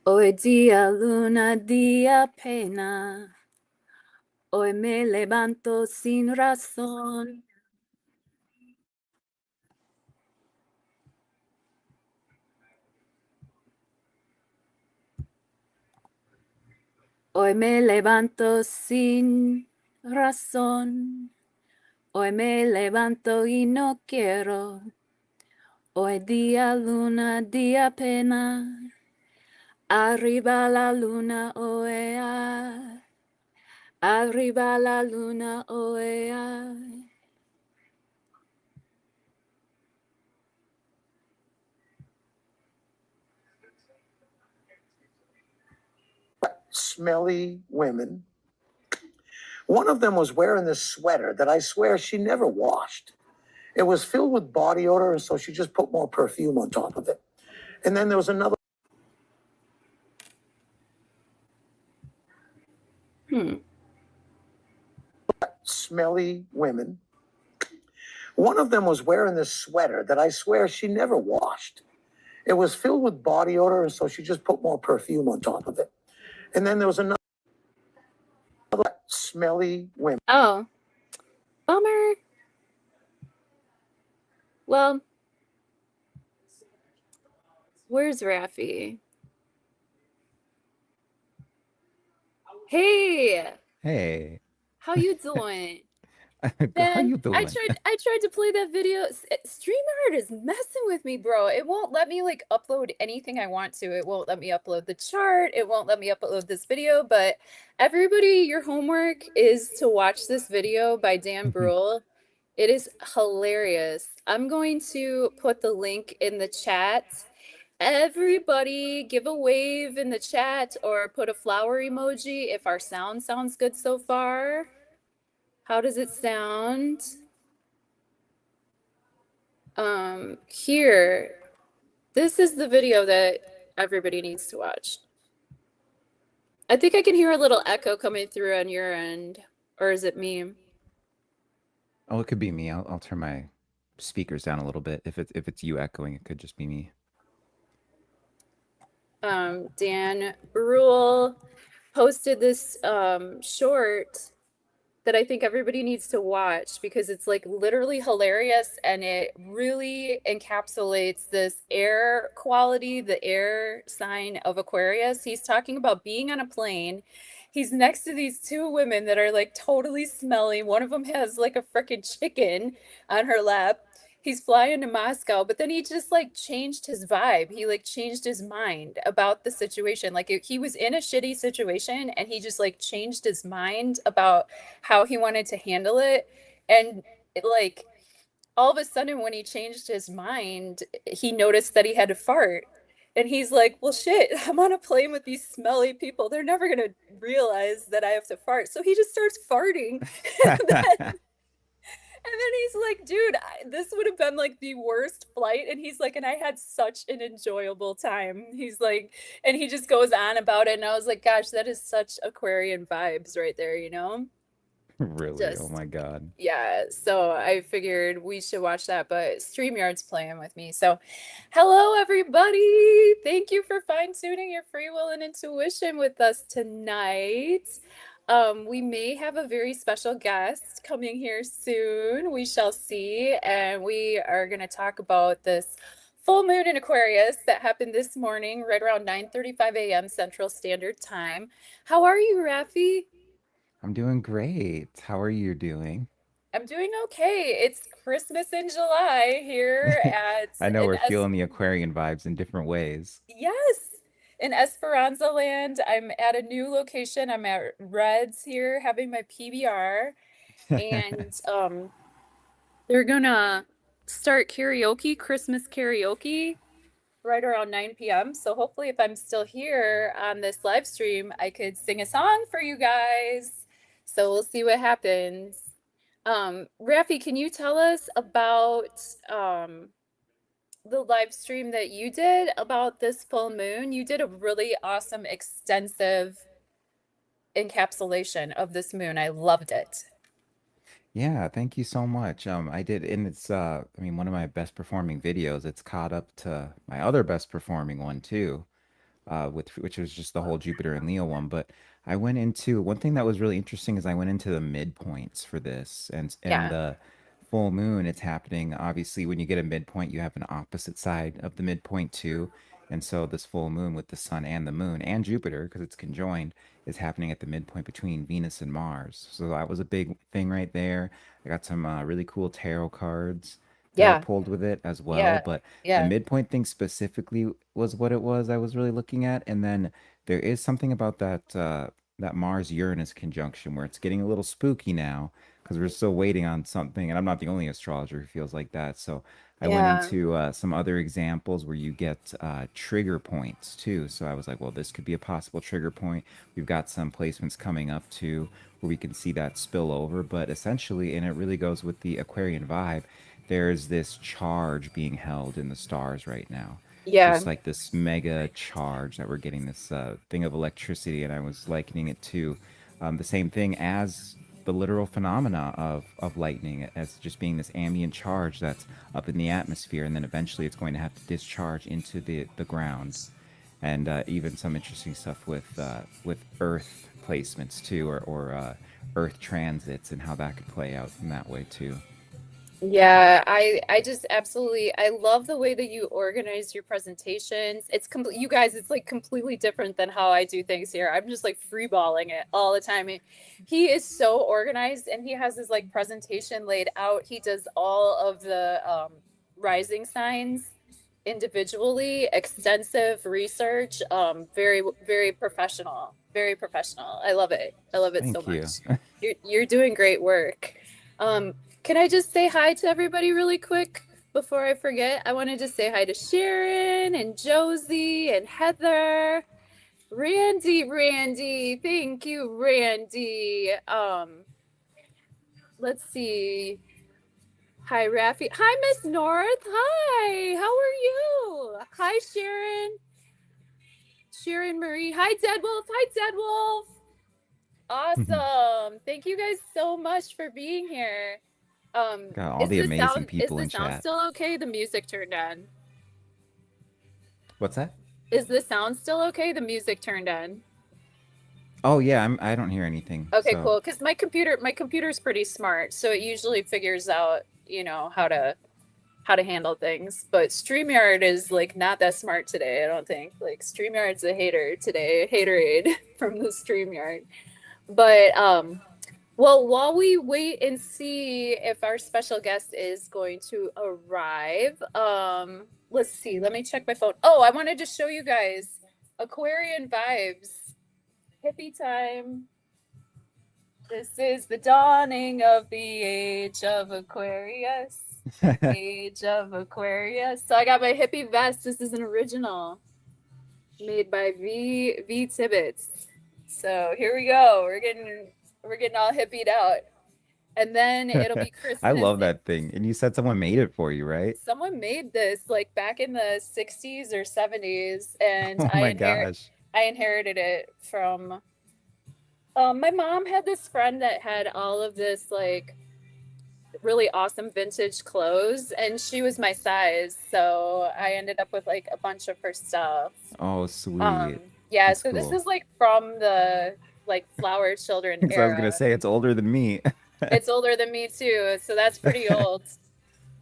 Hoy día, luna, día, pena. Hoy me levanto sin razón. Hoy me levanto sin razón. Hoy me levanto y no quiero. Hoy día, luna, día, pena. Arriba la luna, oea. Arriba la luna, oea. Smelly women. One of them was wearing this sweater that I swear she never washed. It was filled with body odor, and so she just put more perfume on top of it. And then there was another. Smelly women. One of them was wearing this sweater that I swear she never washed. It was filled with body odor, and so she just put more perfume on top of it. And then there was another. Smelly women. Oh, bummer. Well, where's Raffi? Hey, Hey, how you doing? how Man, you I doing? tried to play that video. StreamYard is messing with me, bro. It won't let me like upload anything I want to. It won't let me upload the chart. It won't let me upload this video. But everybody, your homework is to watch this video by Dan Brule. It is hilarious. I'm going to put the link in the chat. Everybody give a wave in the chat or put a flower emoji if our sound sounds good so far. How does it sound? Here, this is the video that everybody needs to watch. I think I can hear a little echo coming through on your end, or is it me? Oh, it could be me. I'll turn my speakers down a little bit. If it's you echoing, it could just be me. Dan Brule posted this short that I think everybody needs to watch because it's like literally hilarious and it really encapsulates this air quality, the air sign of Aquarius. He's talking about being on a plane. He's next to these two women that are like totally smelly. One of them has like a freaking chicken on her lap. He's flying to Moscow, but then he just like changed his vibe. He like changed his mind about the situation. Like he was in a shitty situation and he just like changed his mind about how he wanted to handle it. And it, like all of a sudden, when he changed his mind, he noticed that he had to fart. And he's like, well, shit, I'm on a plane with these smelly people. They're never going to realize that I have to fart. So he just starts farting. And then he's like, dude, this would have been like the worst flight. And he's like, and I had such an enjoyable time. He's like, and he just goes on about it. And I was like, gosh, that is such Aquarian vibes right there, you know? Really? Oh Just my God. yeah, so I figured we should watch that, but StreamYard's playing with me. So, hello everybody. Thank you for fine-tuning your free will and intuition with us tonight. We may have a very special guest coming here soon. We shall see, and we are going to talk about this full moon in Aquarius that happened this morning right around 9:35 a.m. Central Standard Time. How are you, Raffi? I'm doing great. How are you doing? I'm doing okay. It's Christmas in July here at I know an we're feeling the Aquarian vibes in different ways. yes, in Esperanza land. I'm at a new location. I'm at Reds here having my PBR and they're gonna start karaoke, Christmas karaoke right around 9 p.m. So hopefully if I'm still here on this live stream, I could sing a song for you guys. So we'll see what happens. Raffi, can you tell us about the live stream that you did about this full moon? You did a really awesome, extensive encapsulation of this moon. I loved it. Yeah, thank you so much. I did, and it's I mean, one of my best performing videos. It's caught up to my other best performing one too. which was just the whole Jupiter and Leo one. But I went into one thing that was really interesting is I went into the midpoints for this, and Yeah. the full moon. It's happening obviously when you get a midpoint, you have an opposite side of the midpoint too. And so this full moon with the sun and the moon and Jupiter, because it's conjoined, is happening at the midpoint between Venus and Mars. So that was a big thing right there. I got some really cool tarot cards that I Yeah. pulled with it as well. Yeah. But the Yeah. midpoint thing specifically was what it was I was really looking at. And then there is something about that Mars Uranus conjunction where it's getting a little spooky now because we're still waiting on something. And I'm not the only astrologer who feels like that. So I went Yeah. into some other examples where you get trigger points too. So I was like, well, this could be a possible trigger point. We've got some placements coming up too where we can see that spill over. But essentially, and it really goes with the Aquarian vibe, there's this charge being held in the stars right now. Yeah. Just like this mega charge that we're getting, this thing of electricity. And I was likening it to the same thing as the literal phenomena of lightning, as just being this ambient charge that's up in the atmosphere, and then eventually it's going to have to discharge into the ground. And even some interesting stuff with Earth placements too, or Earth transits, and how that could play out in that way too. Yeah, I just absolutely I love the way that you organize your presentations. It's complete you guys, it's like completely different than how I do things here. I'm just like freeballing it all the time. He is so organized and he has his like presentation laid out. He does all of the rising signs individually, extensive research, very very professional. Very professional. I love it. I love it so Thank you. much. You're doing great work. Um, can I just say hi to everybody really quick before I forget? I want to just say hi to Sharon and Josie and Heather. Randy. Thank you, Randy. Let's see. Hi, Raffi. Hi, Miss North. Hi. How are you? Hi, Sharon. Sharon Marie. Hi, Dead Wolf. Hi, Dead Wolf. Awesome. Thank you guys so much for being here. Got all Is the the amazing sound is people the in sound chat. still okay? The music turned on. What's that? Is the sound still okay? The music turned on. Oh yeah, I don't hear anything. Okay, So cool. Because my computer's pretty smart, so it usually figures out, how to handle things. But StreamYard is like not that smart today, I don't think. Like StreamYard's a hater today, haterade from the StreamYard. But well, while we wait and see if our special guest is going to arrive, let's see. Let me check my phone. Oh, I wanted to show you guys Aquarian vibes. Hippie time. This is the dawning of the age of Aquarius. Age of Aquarius. So I got my hippie vest. This is an original made by V Tibbets. So here we go. We're getting all hippied out. And then it'll be I Christmas. love that thing. And you said someone made it for you, right? Someone made this like back in the 60s or 70s, and Oh my gosh. I inherited it from my mom had this friend that had all of this like really awesome vintage clothes, and she was my size, so I ended up with like a bunch of her stuff. Oh, sweet. Yeah, That's so this cool. is like from the like Flower Children Because I was gonna era. say it's older than me. It's older than me too, so that's pretty old.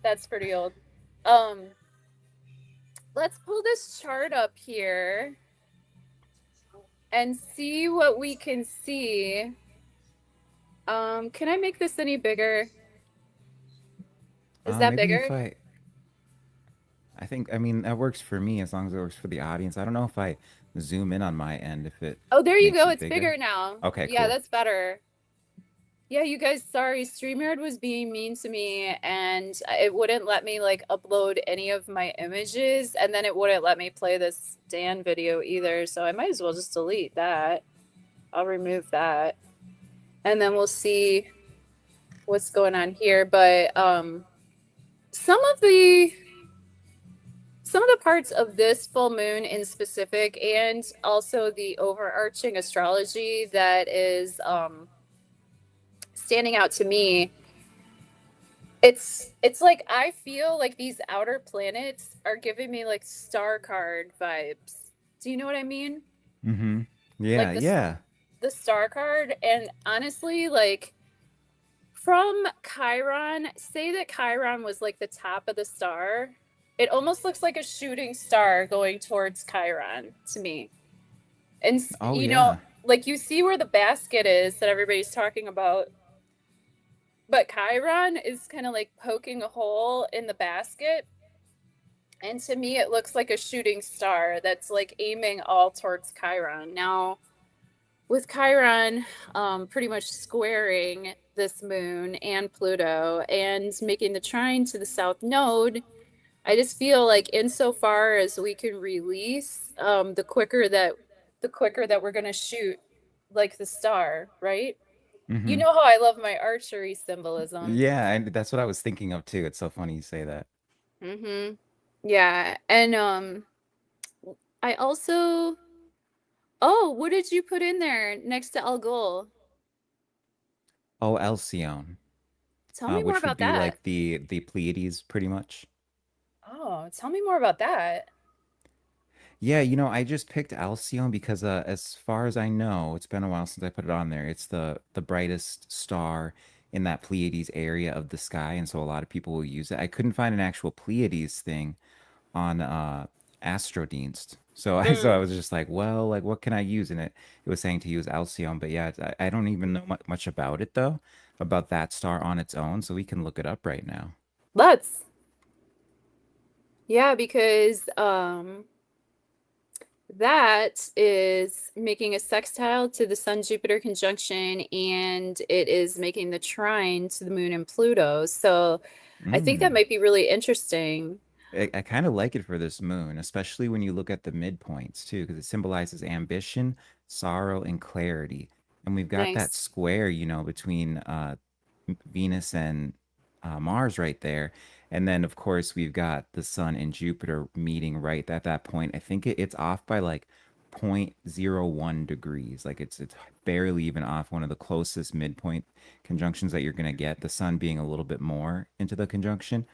That's pretty old. Um, let's pull this chart up here and see what we can see. Can I make this any bigger? Is that Maybe if bigger? I think, I mean, that works for me as long as it works for the audience. I don't know if I zoom in on my end, if it Oh, there you makes go. it It's bigger. bigger now. Okay, Yeah, cool. that's better. Yeah, you guys, sorry. StreamYard was being mean to me and it wouldn't let me like upload any of my images, and then it wouldn't let me play this Dan video either. So I might as well just delete that. I'll remove that. And then we'll see what's going on here. But some of the some of the parts of this full moon in specific, and also the overarching astrology that is standing out to me, it's like I feel like these outer planets are giving me like star card vibes. Do you know what I mean? Mm-hmm. Yeah, Like yeah. the star card. And honestly, like from Chiron, say that Chiron was like the top of the star. It almost looks like a shooting star going towards Chiron to me. And Oh yeah. like you see where the basket is that everybody's talking about, but Chiron is kind of like poking a hole in the basket. And to me, it looks like a shooting star that's like aiming all towards Chiron. Now, with Chiron pretty much squaring this moon and Pluto and making the trine to the south node, I just feel like insofar as we can release, the quicker that we're gonna shoot like the star, right? You Mm-hmm. know how I love my archery symbolism. Yeah, and that's what I was thinking of too. It's so funny you say that. Mm-hmm. Yeah, and I also, oh, what did you put in there next to Al Ghul? Oh, Alcyone, Tell me more which would about be that. like the Pleiades, pretty much. Oh, tell me more about that. Yeah, I just picked Alcyone because as far as I know, it's been a while since I put it on there. It's the brightest star in that Pleiades area of the sky, and so a lot of people will use it. I couldn't find an actual Pleiades thing on Astrodienst. So I Mm. was just like, well, like what can I use? And it was saying to use Alcyone, but yeah, I don't even know much about it though, about that star on its own, so we can look it up right now. Let's. Yeah, because that is making a sextile to the Sun Jupiter conjunction, and it is making the trine to the moon and Pluto. So I think that Mm. might be really interesting. I kind of like it for this moon, especially when you look at the midpoints too, because it symbolizes ambition, sorrow, and clarity. And we've got that Nice. square, between Venus and Mars right there. And then, of course, we've got the Sun and Jupiter meeting right at that point. I think it's off by like 0.01 degrees. Like it's barely even off, one of the closest midpoint conjunctions that you're going to get, the Sun being a little bit more into the conjunction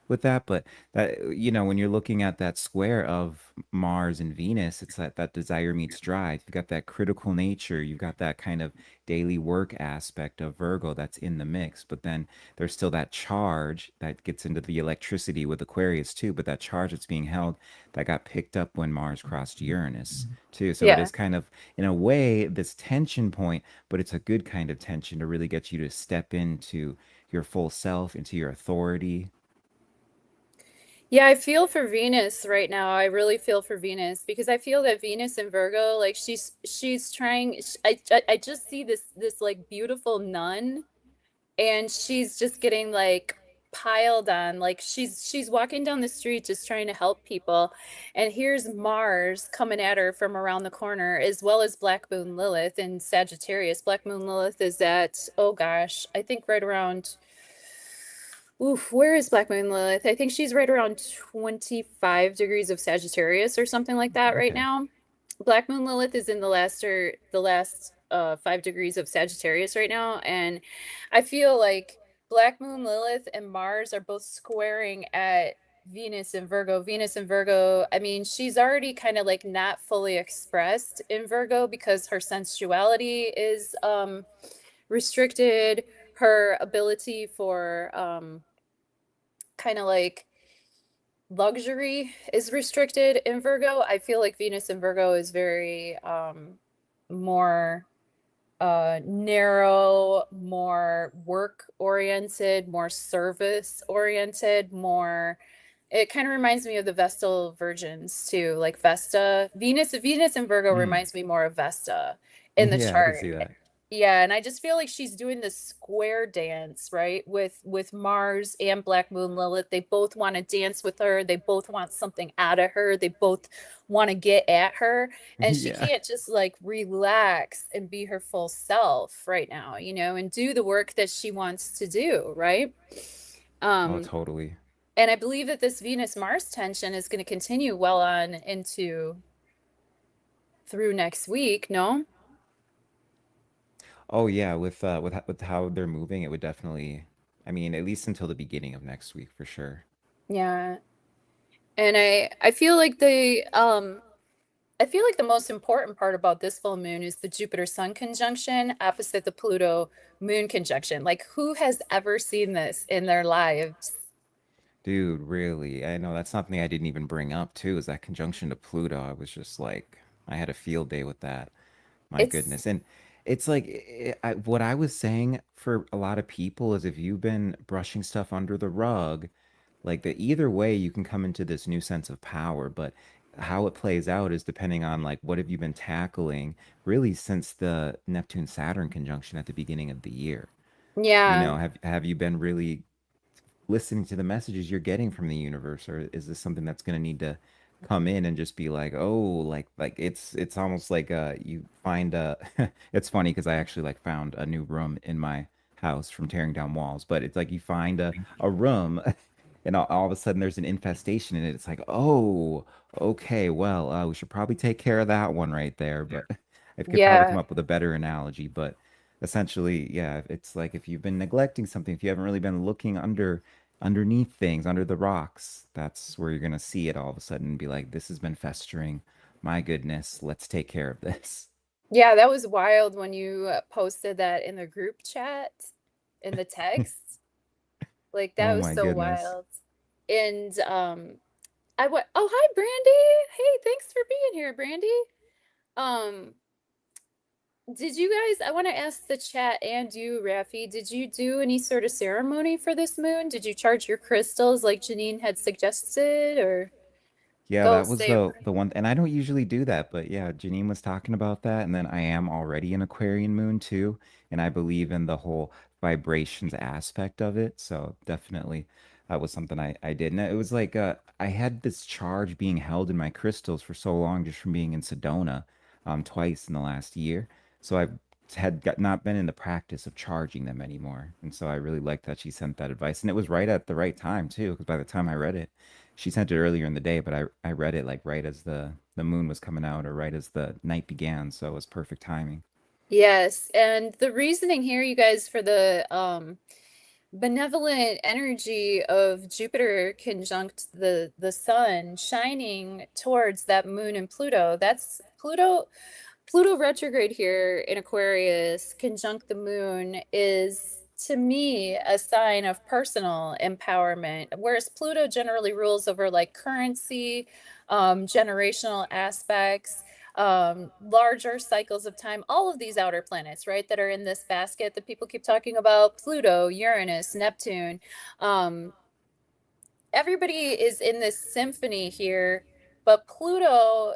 with that. But that, when you're looking at that square of Mars and Venus, it's that desire meets drive. You've got that critical nature, you've got that kind of daily work aspect of Virgo that's in the mix, but then there's still that charge that gets into the electricity with Aquarius too, but that charge that's being held that got picked up when Mars crossed Uranus too. So it Yeah. is kind of, in a way, this tension point, but it's a good kind of tension to really get you to step into your full self, into your authority. Yeah, I feel for Venus right now. I really feel for Venus because I feel that Venus in Virgo, like she's trying. I just see this like beautiful nun, and she's just getting like piled on. Like she's walking down the street just trying to help people, and here's Mars coming at her from around the corner, as well as Black Moon Lilith in Sagittarius. Black Moon Lilith is at, oh gosh, I think right around. Oof, where is Black Moon Lilith? I think she's right around 25 degrees of Sagittarius or something like that right Okay. now. Black Moon Lilith is in the last 5 degrees of Sagittarius right now, and I feel like Black Moon Lilith and Mars are both squaring at Venus and Virgo. Venus and Virgo, I mean, she's already kind of like not fully expressed in Virgo because her sensuality is restricted, her ability for kind of like luxury is restricted in Virgo. I feel like Venus in Virgo is very more narrow, more work oriented, more service oriented, more it kind of reminds me of the Vestal Virgins too, like Vesta. Venus and Virgo Mm. reminds me more of Vesta in the Yeah, I can chart. see that. Yeah, and I just feel like she's doing this square dance, right? With Mars and Black Moon Lilith. They both want to dance with her. They both want something out of her. They both want to get at her. And she Yeah. can't just like relax and be her full self right now, and do the work that she wants to do, right? Oh, Um, totally. and I believe that this Venus Mars tension is going to continue well on into through next week, no? Oh yeah, with how they're moving, it would definitely, I mean, at least until the beginning of next week for sure. Yeah. And I feel like I feel like the most important part about this full moon is the Jupiter Sun conjunction opposite the Pluto Moon conjunction. Like, who has ever seen this in their lives? Dude, really? I know that's something I didn't even bring up too, is that conjunction to Pluto. I was just like, I had a field day with that. My It's, goodness. And it's like what I was saying for a lot of people is if you've been brushing stuff under the rug, like that either way you can come into this new sense of power, but how it plays out is depending on like what have you been tackling really since the Neptune Saturn conjunction at the beginning of the year. You yeah, know, have you been really listening to the messages you're getting from the universe, or is this something that's going to need to come in and just be like, oh, like it's almost like you find a it's funny because I actually like found a new room in my house from tearing down walls, but it's like you find a room and all of a sudden there's an infestation in it. It's like, oh, okay, well, we should probably take care of that one right there. But I could probably come yeah. up with a better analogy. But essentially, yeah, it's like if you've been neglecting something, if you haven't really been looking underneath things, under the rocks, that's where you're gonna see it all of a sudden and be like, this has been festering. My goodness, let's take care of this. Yeah, that was wild when you posted that in the group chat, in the text. Like, that Oh was my so goodness. wild. And I went, oh, hi, Brandy. Hey, thanks for being here, Brandy. Um, did you guys, I want to ask the chat and you, Raffi, did you do any sort of ceremony for this moon? Did you charge your crystals like Janine had suggested, or Yeah, go that was stay? the one, and I don't usually do that, but yeah, Janine was talking about that, and then I am already an Aquarian moon too, and I believe in the whole vibrations aspect of it, so definitely that was something I did. And it was like I had this charge being held in my crystals for so long just from being in Sedona twice in the last year. So not been in the practice of charging them anymore. And so I really liked that she sent that advice. And it was right at the right time too, because by the time I read it, she sent it earlier in the day, but I read it like right as the moon was coming out or right as the night began, so it was perfect timing. Yes, and the reasoning here, you guys, for the benevolent energy of Jupiter conjunct the sun shining towards that moon and Pluto. That's Pluto retrograde here in Aquarius conjunct the moon is to me a sign of personal empowerment, whereas Pluto generally rules over like currency, generational aspects, larger cycles of time, all of these outer planets, right, that are in this basket that people keep talking about: Pluto, Uranus, Neptune. Um, Everybody is in this symphony here, but Pluto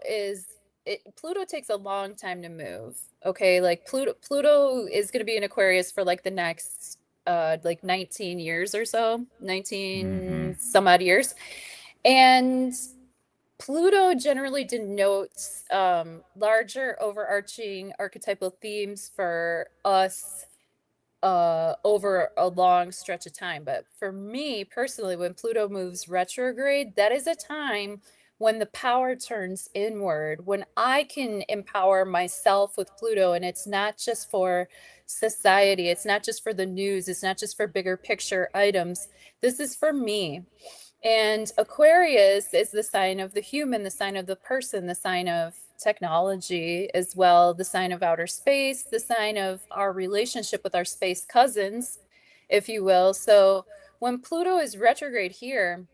takes a long time to move. Okay, like Pluto is going to be in Aquarius for like the next like 19 years or so, Mm-hmm. 19 some odd years. And Pluto generally denotes larger overarching archetypal themes for us over a long stretch of time. But for me personally, when Pluto moves retrograde, that is a time when the power turns inward, when I can empower myself with Pluto. And it's not just for society, it's not just for the news, it's not just for bigger picture items. This is for me. And Aquarius is the sign of the human, the sign of the person, the sign of technology as well, the sign of outer space, the sign of our relationship with our space cousins, if you will. So when Pluto is retrograde here,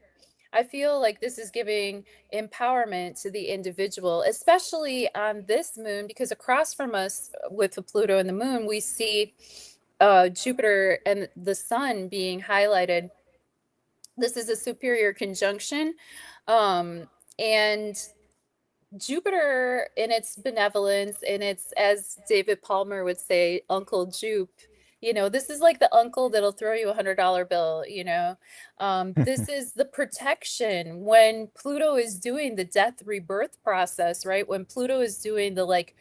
I feel like this is giving empowerment to the individual, especially on this moon, because across from us with the Pluto and the moon, we see Jupiter and the sun being highlighted. This is a superior conjunction. And Jupiter, in its benevolence, in its, as David Palmer would say, Uncle Jupe, this is like the uncle that'll throw you $100 bill, this is the protection when Pluto is doing the death rebirth process, right? When Pluto is doing the like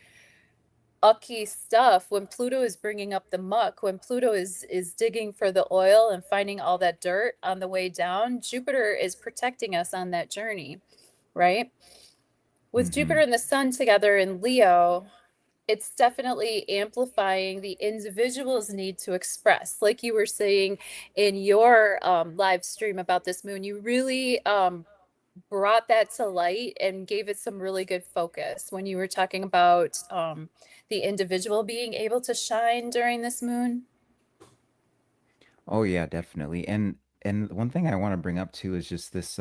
ucky stuff, when Pluto is bringing up the muck, when Pluto is digging for the oil and finding all that dirt on the way down, Jupiter is protecting us on that journey, right? With Mm-hmm. Jupiter and the sun together in Leo, it's definitely amplifying the individual's need to express. Like you were saying in your live stream about this moon, you really brought that to light and gave it some really good focus when you were talking about the individual being able to shine during this moon. Oh yeah, definitely. And one thing I want to bring up too is just this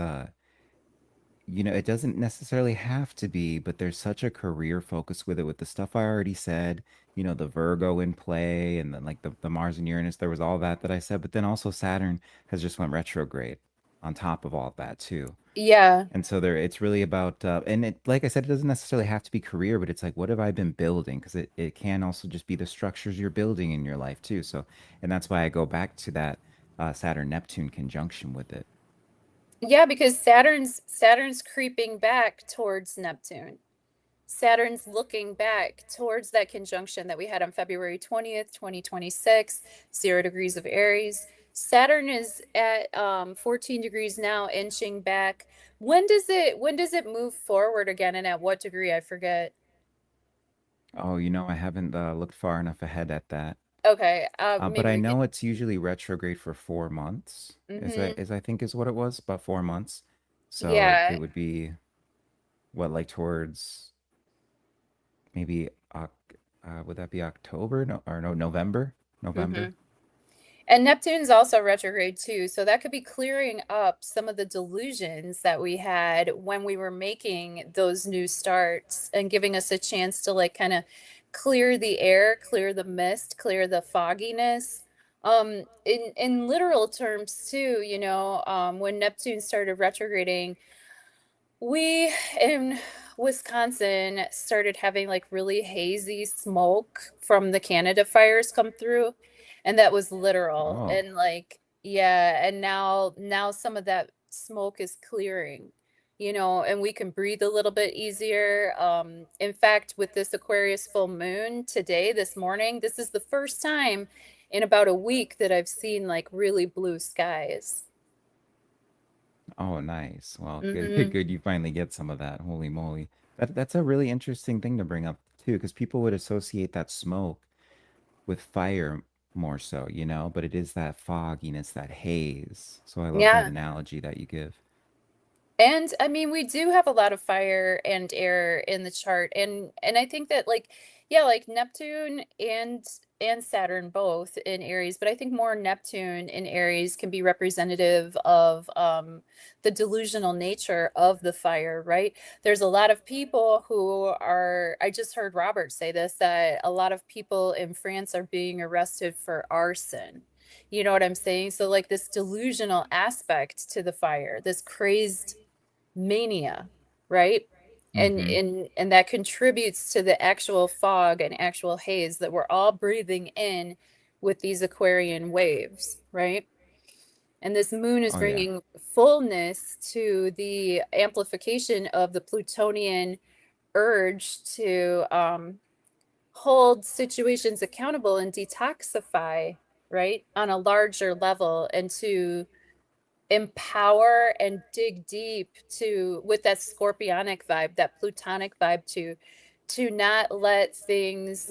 it doesn't necessarily have to be, but there's such a career focus with it with the stuff I already said, the Virgo in play and then like the Mars and Uranus, there was all that I said, but then also Saturn has just went retrograde on top of all of that too. Yeah. And so there it's really about and it like I said, it doesn't necessarily have to be career, but it's like what have I been building? Because it can also just be the structures you're building in your life too. So and that's why I go back to that Saturn Neptune conjunction with it. Yeah, because Saturn's creeping back towards Neptune. Saturn's looking back towards that conjunction that we had on February 20th, 2026, 0 degrees of Aries. Saturn is at 14 degrees now, inching back. When does it move forward again, and at what degree? I forget. Oh, I haven't looked far enough ahead at that. Okay, But maybe I we could. know it's usually retrograde for 4 months. Mm-hmm. I think is what it was, about 4 months. So it Yeah. would be what like towards maybe would that be October? No, or no, November? Mm-hmm. November? And Neptune's also retrograde too, so that could be clearing up some of the delusions that we had when we were making those new starts and giving us a chance to like kind of clear the air, clear the mist, clear the fogginess. In literal terms too, when Neptune started retrograding, we in Wisconsin started having like really hazy smoke from the Canada fires come through, and that was literal. Oh. And like, yeah, and now some of that smoke is clearing, and we can breathe a little bit easier. In fact, with this Aquarius full moon today, this morning, this is the first time in about a week that I've seen like really blue skies. Oh, nice. Well, good, Mm-hmm. good. You finally get some of that. Holy moly. That's a really interesting thing to bring up too, because people would associate that smoke with fire more so, but it is that fogginess, that haze. So I love that Yeah. analogy that you give. And I mean, we do have a lot of fire and air in the chart. And I think that like, yeah, like Neptune and Saturn both in Aries, but I think more Neptune in Aries can be representative of the delusional nature of the fire, right? There's a lot of people who are, I just heard Robert say this, that a lot of people in France are being arrested for arson. You know what I'm saying? So like this delusional aspect to the fire, this crazed mania, right? And Mm-hmm. and that contributes to the actual fog and actual haze that we're all breathing in with these Aquarian waves, right? And this moon is Oh yeah. bringing fullness to the amplification of the Plutonian urge to hold situations accountable and detoxify, right, on a larger level, and to empower and dig deep to with that scorpionic vibe, that plutonic vibe, to not let things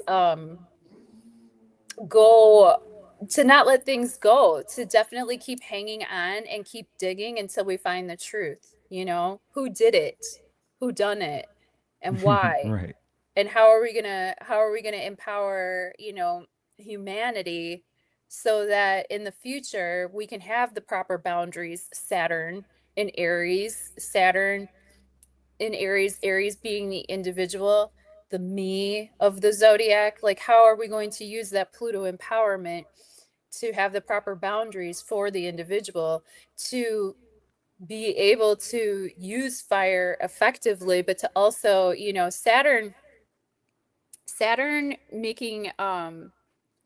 go, to not let things go, to definitely keep hanging on and keep digging until we find the truth, who did it, who done it, and why, Right. and how are we gonna empower, humanity, so that in the future we can have the proper boundaries. Saturn in Aries, being the individual, the me of the zodiac. Like, how are we going to use that Pluto empowerment to have the proper boundaries for the individual to be able to use fire effectively, but to also, Saturn making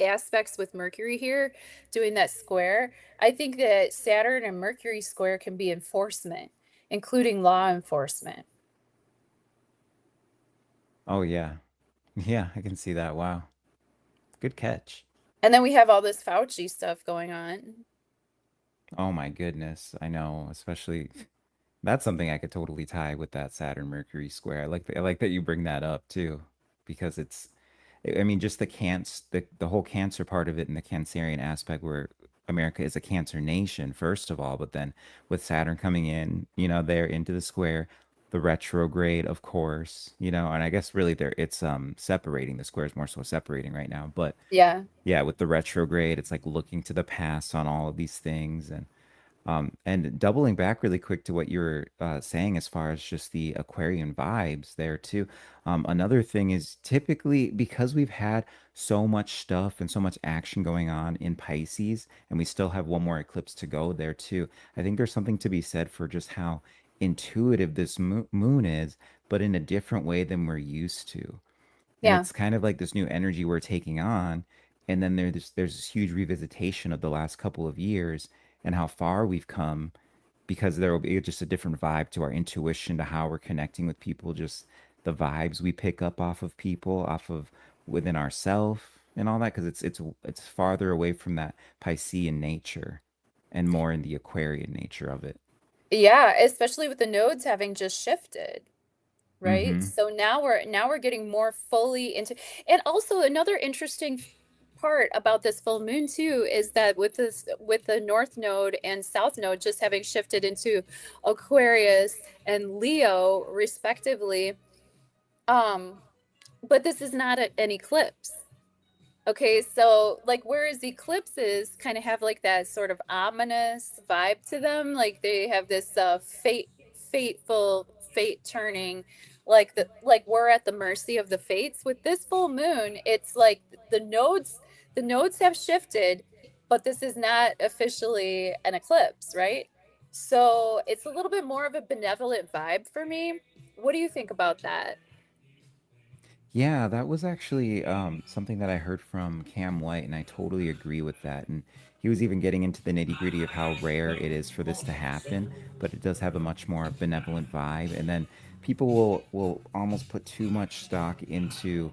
aspects with Mercury here, doing that square. I think that Saturn and Mercury square can be enforcement, including law enforcement. Oh yeah. Yeah, I can see that. Wow. Good catch. And then we have all this Fauci stuff going on. Oh my goodness. I know, especially that's something I could totally tie with that Saturn Mercury square. I like that you bring that up too, because I mean, just the whole Cancer part of it and the Cancerian aspect where America is a Cancer nation, first of all, but then with Saturn coming in, they're into the square, the retrograde, of course, and I guess really it's separating. The square is more so separating right now, but Yeah. yeah, with the retrograde, it's like looking to the past on all of these things. And doubling back really quick to what you were saying as far as just the Aquarian vibes there too. Another thing is typically because we've had so much stuff and so much action going on in Pisces, and we still have one more eclipse to go there too. I think there's something to be said for just how intuitive this moon is, but in a different way than we're used to. And Yeah. it's kind of like this new energy we're taking on, and then there's this huge revisitation of the last couple of years and how far we've come, because there will be just a different vibe to our intuition, to how we're connecting with people, just the vibes we pick up off of people, off of within ourself and all that, because it's farther away from that Piscean nature and more in the Aquarian nature of it. Yeah, especially with the nodes having just shifted, right? Mm-hmm. So now we're getting more fully into, and also another interesting part about this full moon too is that with the north node and south node just having shifted into Aquarius and Leo respectively, um but this is not an eclipse. Okay, so like whereas eclipses kind of have like that sort of ominous vibe to them, like they have this fateful fate turning, like we're at the mercy of the fates. With this full moon, it's like the nodes have shifted, but this is not officially an eclipse, right? So it's a little bit more of a benevolent vibe for me. What do you think about that? Yeah, that was actually something that I heard from Cam White, and I totally agree with that. And he was even getting into the nitty-gritty of how rare it is for this to happen, but it does have a much more benevolent vibe. And then people will almost put too much stock into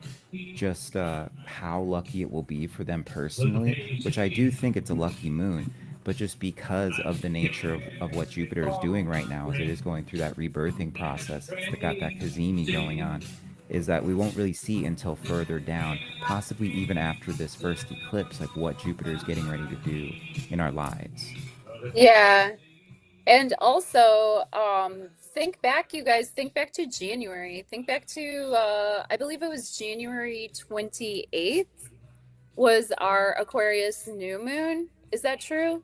just how lucky it will be for them personally, which I do think it's a lucky moon. But just because of the nature of what Jupiter is doing right now, as it is going through that rebirthing process, got that Kazemi going on, is that we won't really see until further down, possibly even after this first eclipse, like what Jupiter is getting ready to do in our lives. Yeah. And also, think back, you guys, think back to January. Think back to, I believe it was January 28th was our Aquarius new moon. Is that true?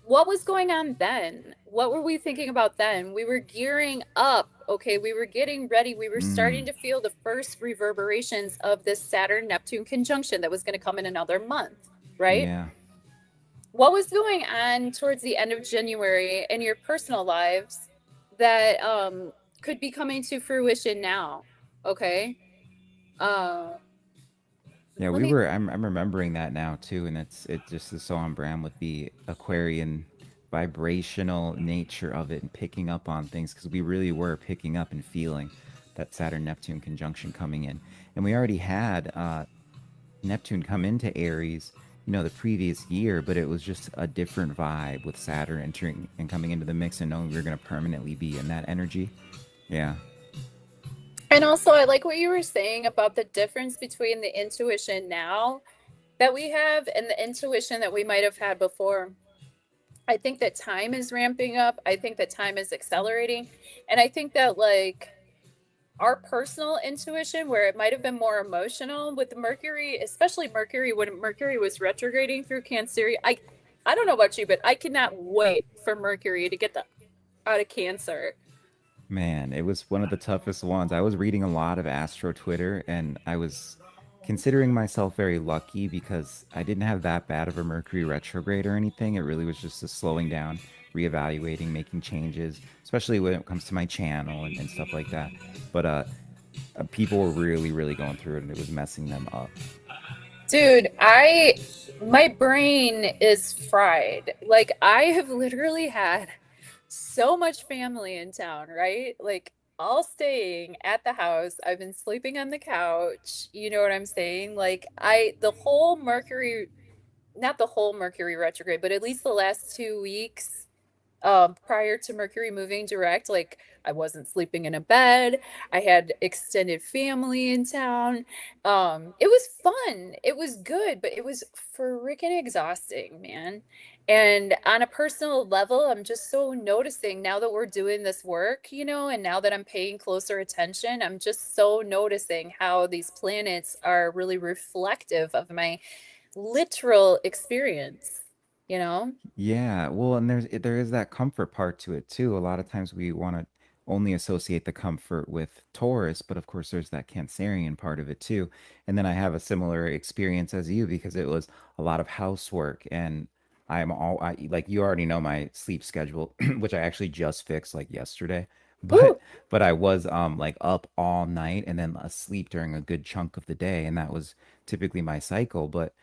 What was going on then? What were we thinking about then? We were gearing up, okay? We were getting ready. We were starting Mm, to feel the first reverberations of this Saturn Neptune conjunction that was going to come in another month, right? yeah. What was going on towards the end of January in your personal lives that could be coming to fruition now? Okay. Uh Yeah, let me I'm remembering that now too, and it just is so on brand with the Aquarian vibrational nature of it and picking up on things, because we really were picking up and feeling that Saturn Neptune conjunction coming in. And we already had Neptune come into Aries, the previous year, but it was just a different vibe with Saturn entering and coming into the mix and knowing we were going to permanently be in that energy. Yeah. And also I like what you were saying about the difference between the intuition now that we have and the intuition that we might have had before. I think that time is ramping up. I think that time is accelerating. And I think that like our personal intuition, where it might have been more emotional with Mercury, especially Mercury when Mercury was retrograding through Cancer. I don't know about you, but I cannot wait for Mercury to get the out of Cancer. Man, it was one of the toughest ones. I was reading a lot of Astro Twitter, and I was considering myself very lucky because I didn't have that bad of a Mercury retrograde or anything. It really was just a slowing down, reevaluating, making changes, especially when it comes to my channel and stuff like that. But people were really, really going through it, and it was messing them up. Dude, my brain is fried. Like I have literally had so much family in town, right? Like all staying at the house. I've been sleeping on the couch. You know what I'm saying? Like the whole Mercury, not the whole Mercury retrograde, but at least the last 2 weeks prior to Mercury moving direct. Like I wasn't sleeping in a bed. I had extended family in town. It was fun. It was good, but it was freaking exhausting, man. And on a personal level, I'm just so noticing now that we're doing this work, and now that I'm paying closer attention, I'm just so noticing how these planets are really reflective of my literal experience, you know? Yeah, well, and there is that comfort part to it too. A lot of times we want to only associate the comfort with Taurus, but of course there's that Cancerian part of it too. And then I have a similar experience as you because it was a lot of housework and I like you already know my sleep schedule, which I actually just fixed like yesterday. But Ooh, but I was like up all night and then asleep during a good chunk of the day, and that was typically my cycle. But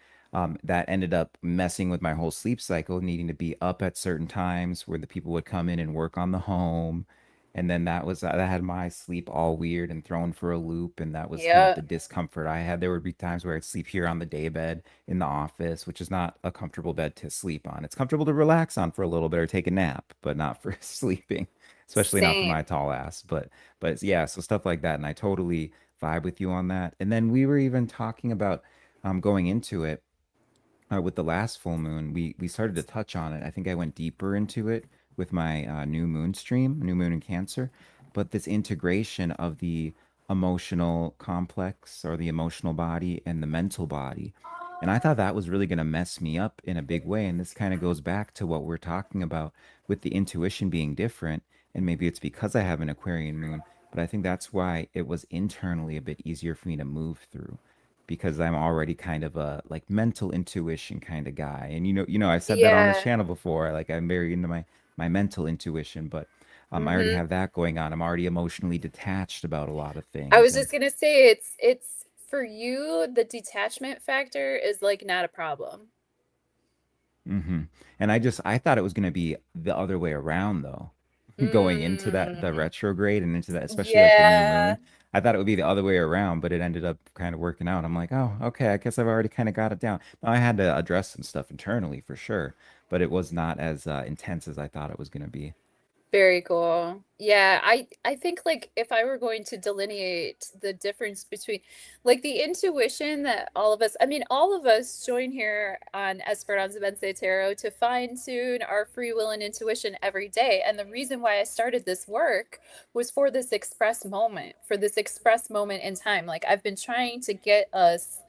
that ended up messing with my whole sleep cycle, needing to be up at certain times where the people would come in and work on the home. And then that had my sleep all weird and thrown for a loop. And that was kind of yeah, the discomfort I had. There would be times where I'd sleep here on the day bed in the office, which is not a comfortable bed to sleep on. It's comfortable to relax on for a little bit or take a nap, but not for sleeping, especially not for my same. tall ass. But yeah, so stuff like that. And I totally vibe with you on that. And then we were even talking about going into it with the last full moon, we started to touch on it. I think I went deeper into it with my new moon stream, new moon in Cancer, but this integration of the emotional complex or the emotional body and the mental body. And I thought that was really going to mess me up in a big way. And this kind of goes back to what we're talking about with the intuition being different. And maybe it's because I have an Aquarian moon, but I think that's why it was internally a bit easier for me to move through because I'm already kind of a like mental intuition kind of guy. And I've said that on this Yeah. channel before. Like I'm very into my mental intuition, but I already hmm have that going on. I'm already emotionally detached about a lot of I things. was And just gonna say it's for you, the detachment factor is like not a problem. hmm and I thought it was going to be the other way around though. Going into that the Mm, retrograde and into that, especially like the new yeah, moon. I thought it would be the other way around, but it ended up kind of working out. I'm like, oh, okay, I guess I've already kind of got it down. Now, I had to address some stuff internally for sure, but it was not as intense as I thought it was going to be. very cool. Yeah, I think like if I were going to delineate the difference between like the intuition that I mean all of us join here on Esperanza Vence Tarot to fine tune our free will and intuition every day. And the reason why I started this work was for this express moment in time. Like I've been trying to get us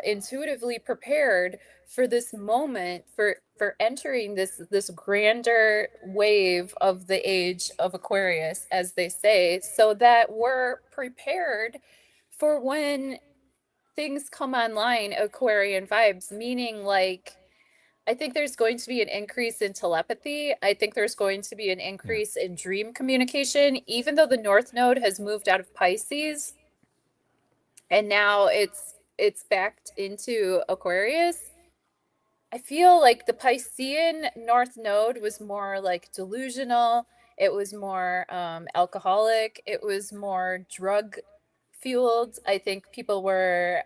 intuitively prepared for this moment, for entering this grander wave of the age of Aquarius, as they say, so that we're prepared for when things come online, Aquarian vibes, meaning like I think there's going to be an increase in telepathy. I think there's going to be an Yeah. increase in dream communication, even though the North Node has moved out of Pisces and now it's backed into Aquarius. I feel like the Piscean North Node was more like delusional. It was more alcoholic. It was more drug fueled. I think people were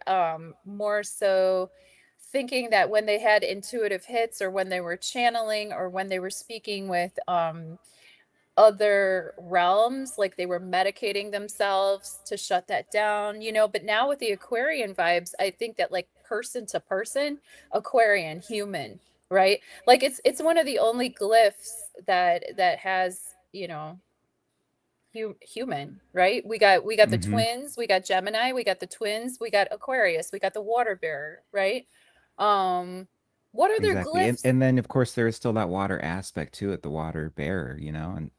more so thinking that when they had intuitive hits or when they were channeling or when they were speaking with other realms, like they were medicating themselves to shut that down, but now with the Aquarian vibes, I think that like person to person, Aquarian human, right? Like it's one of the only glyphs that has, human, right? We got the hmm twins, we got Gemini, we got the twins, we got Aquarius, we got the water bearer, right? um what other Exactly. And glyphs? and then of course there is still that water aspect to it, the water bearer, and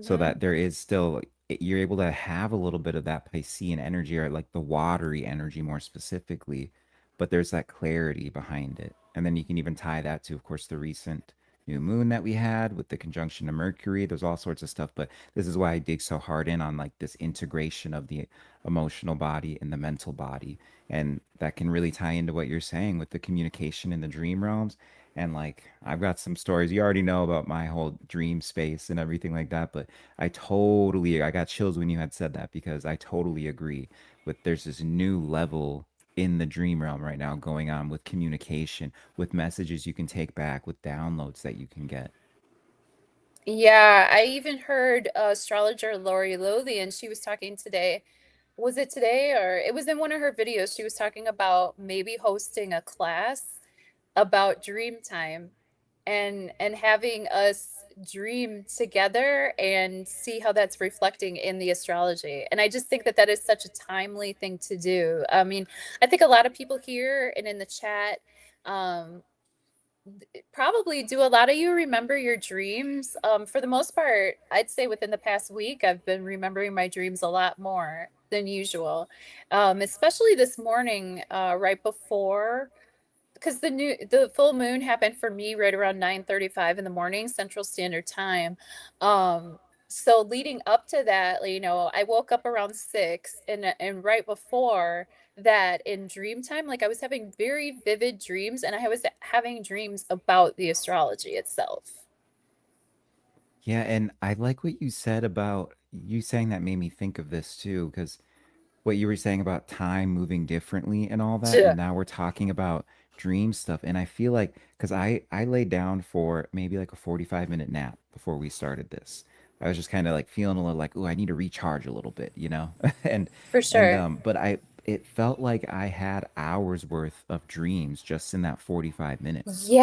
so Mhm. that there is still you're able to have a little bit of that Piscean energy or like the watery energy more specifically, but there's that clarity behind it. And then you can even tie that to, of course, the recent new moon that we had with the conjunction of Mercury. There's all sorts of stuff, but this is why I dig so hard in on like this integration of the emotional body and the mental body. And that can really tie into what you're saying with the communication in the dream realms. And like I've got some stories. You already know about my whole dream space and everything like that, but I got chills when you had said that because I totally agree with there's this new level in the dream realm right now going on with communication, with messages you can take back, with downloads that you can get. Yeah, I even heard astrologer Lori Lothian. She was talking today. Was it today or it was in one of her videos? She was talking about maybe hosting a class about dream time and having us dream together and see how that's reflecting in the astrology. And I just think that that is such a timely thing to do. I mean, I think a lot of people here and in the chat um probably do a lot of you remember your dreams. For the most part, I'd say within the past week, I've been remembering my dreams a lot more than usual. Especially this morning, right before, because the full moon happened for me right around 9:35 in the morning, Central Standard Time. Um, so leading up to that, you know, I woke up around 6 and right before that in dream time, like I was having very vivid dreams and I was having dreams about the astrology itself. Yeah, and I like what you said about you saying that made me think of this too, because what you were saying about time moving differently and all that, Yeah. and now we're talking about dream stuff, and I feel like because I laid down for maybe like a 45-minute nap before we started this. I was just kind of like feeling a little like, oh, I need to recharge a little bit, you know? and For and sure. but I it felt like I had hours worth of dreams just in that 45 minutes.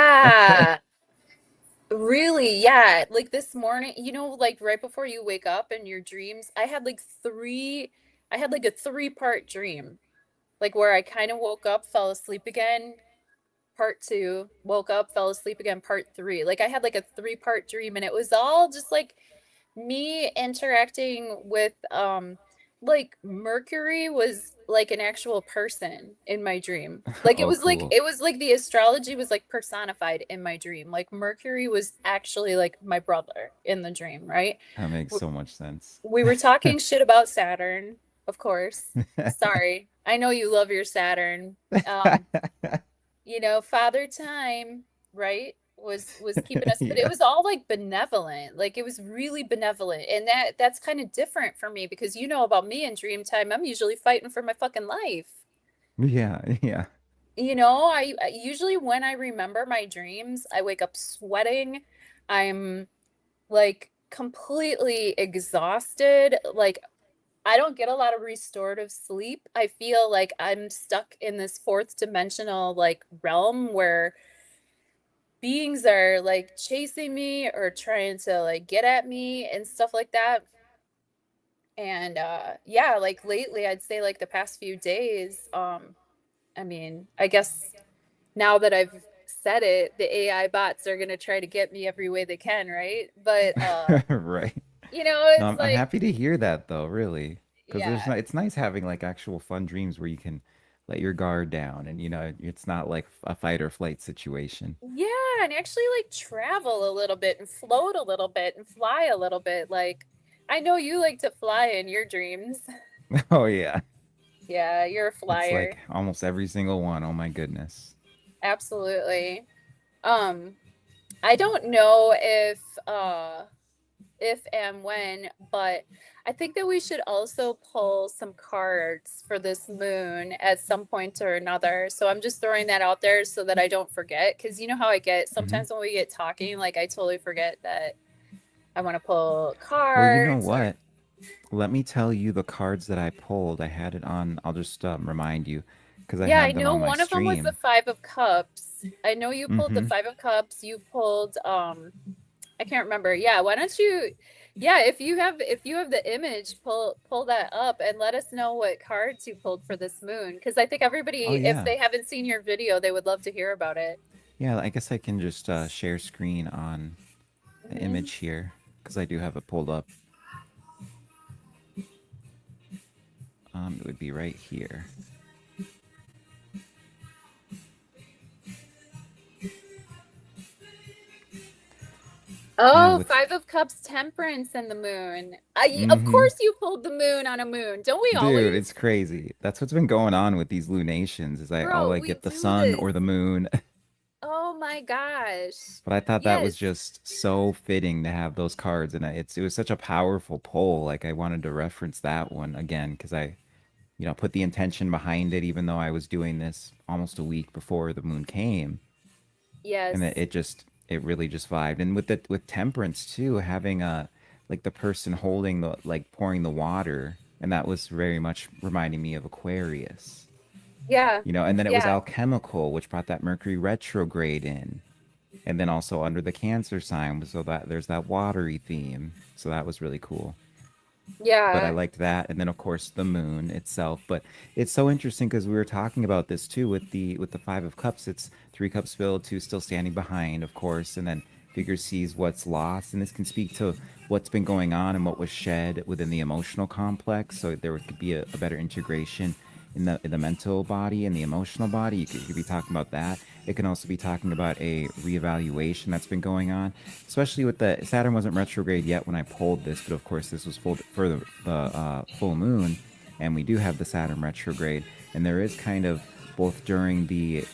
Yeah. Really, yeah. Like this morning, you know, like right before you wake up in your dreams, I had like a three-part dream. Like where I kind of woke up, fell asleep again, part two, woke up, fell asleep again, part three. Like I had like a three-part dream and it was all just like me interacting with like Mercury was like an actual person in my dream. Like Oh, cool. it was like the astrology was like personified in my dream. Like Mercury was actually like my brother in the dream, right? That makes W- so much sense. We were talking shit about Saturn, of course. Sorry. I know you love your Saturn. Um you know, Father Time, right? Was keeping us, but it Yeah. was all like benevolent. Like it was really benevolent. And that's kind of different for me because you know about me in dream time, I'm usually fighting for my fucking life. Yeah, yeah. You know, I usually when I remember my dreams, I wake up sweating. I'm like completely exhausted. Like I don't get a lot of restorative sleep. I feel like I'm stuck in this fourth dimensional like realm where beings are like chasing me or trying to like get at me and stuff like that. And yeah, like lately I'd say like the past few days, I mean, I guess now that I've said it, the AI bots are gonna try to get me every way they can, right? But Right. you know, No, it's I'm like happy to hear that though, really. Because yeah. it's nice having like actual fun dreams where you can let your guard down and it's not like a fight or flight situation. Yeah, and actually like travel a little bit and float a little bit and fly a little bit. Like I know you like to fly in your dreams. Oh yeah. Yeah, you're a It's flyer. like almost every single one. Oh my goodness. Absolutely. Um, I don't know if and when, but I think that we should also pull some cards for this moon at some point or another. So I'm just throwing that out there so that I don't forget. Because you know how I get Hmm. sometimes when we get talking, like I totally forget that I want to pull Well, you know cards or what? Let me tell you the cards that I pulled. I had it on. I'll just remind you because I yeah, I had them know on my one of them was the stream. Five of Cups. I know you pulled the Hmm. Five of Cups. You pulled I can't remember. Yeah, why don't you yeah, if you have the image, pull that up and let us know what cards you pulled for this moon because I think Oh everybody if yeah. they haven't seen your video, they would love to hear about it. Yeah, I guess I can just share screen on the Hmm. image here because I do have it pulled up. It would be right here. Now Oh, with Five of Cups, Temperance, and the moon. I, of hmm course you pulled the moon on a moon. Don't we dude, always? it's crazy. That's what's been going on with these lunations is I all Bro, I we get the do sun or this. the moon. Oh my gosh. But I thought that was Yes. just so fitting to have those cards and it was such a powerful poll. Like I wanted to reference that one again because I put the intention behind it even though I was doing this almost a week before the moon came and Yes. it just it really just vibed. And with temperance too, having a like the person holding the like pouring the water, and that was very much reminding me of Aquarius. Yeah. You know, and then it was Yeah. alchemical, which brought that Mercury retrograde in. And then also under the Cancer sign, so that there's that watery theme. So that was really cool. But I Yeah. liked that, and then of course the moon itself. But it's so interesting because we were talking about this too with the Five of Cups. It's three cups filled, two still standing behind, of course, and then figure sees what's lost, and this can speak to what's been going on and what was shed within the emotional complex. So there could be a better integration in the mental body and the emotional body. You could be talking about that. It can also be talking about a reevaluation that's been going on, especially with the Saturn wasn't retrograde yet when I pulled this, but of course this was full for the full moon, and we do have the Saturn retrograde, and there is kind of both during the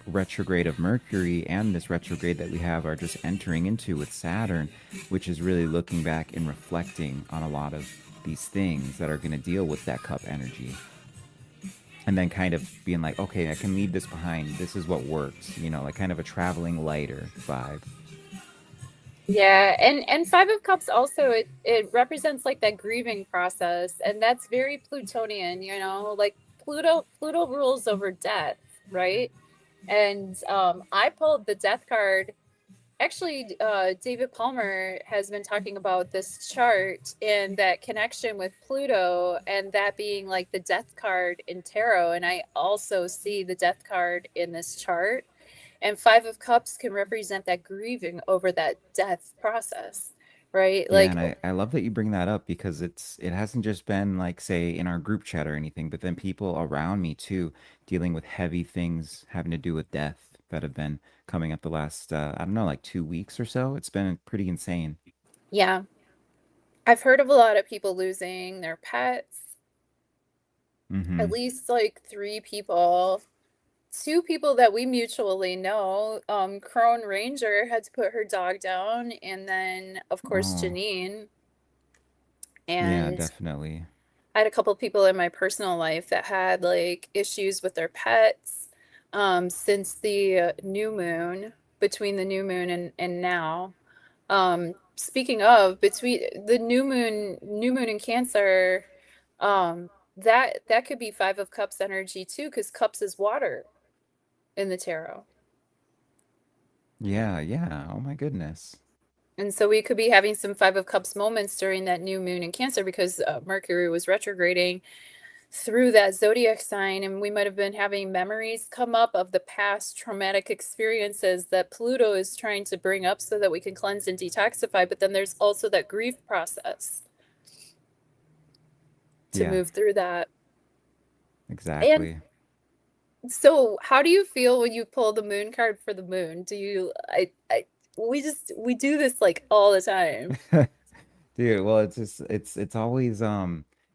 retrograde of Mercury and this retrograde that we have are just entering into with Saturn, which is really looking back and reflecting on a lot of these things that are going to deal with that cup energy. And then kind of being like, okay, I can leave this behind. This is what works, you know, like kind of a traveling lighter vibe. Yeah, and Five of Cups also it represents like that grieving process, and that's very Plutonian, you know, like Pluto rules over death, right? And I pulled the death card. Actually, David Palmer has been talking about this chart and that connection with Pluto, and that being like the death card in tarot. And I also see the death card in this chart. And Five of Cups can represent that grieving over that death process, right? Yeah, Like, and I love that you bring that up because it hasn't just been like say in our group chat or anything, but then people around me too dealing with heavy things having to do with death that have been coming up the last I don't know, like 2 weeks or so. It's been pretty insane. yeah, I've heard of a lot of people losing their pets, Mm-hmm. at least like three people. Two people that we mutually know. Crone Ranger had to put her dog down, and then of course Oh, Janine. yeah, And definitely. I had a couple people in my personal life that had like issues with their pets since the new moon, between the new moon and now. Speaking of, between the new moon in Cancer, that could be Five of Cups energy too, because cups is water in the tarot. Yeah, yeah. Oh my goodness. And so we could be having some Five of Cups moments during that new moon in Cancer because Mercury was retrograding through that zodiac sign. And we might have been having memories come up of the past traumatic experiences that Pluto is trying to bring up so that we can cleanse and detoxify. But then there's also that grief process to Yeah, move through that. And exactly. so, how do you feel when you pull the moon card for the moon? Do you, we do this like all the time. Dude, well, it's just it's always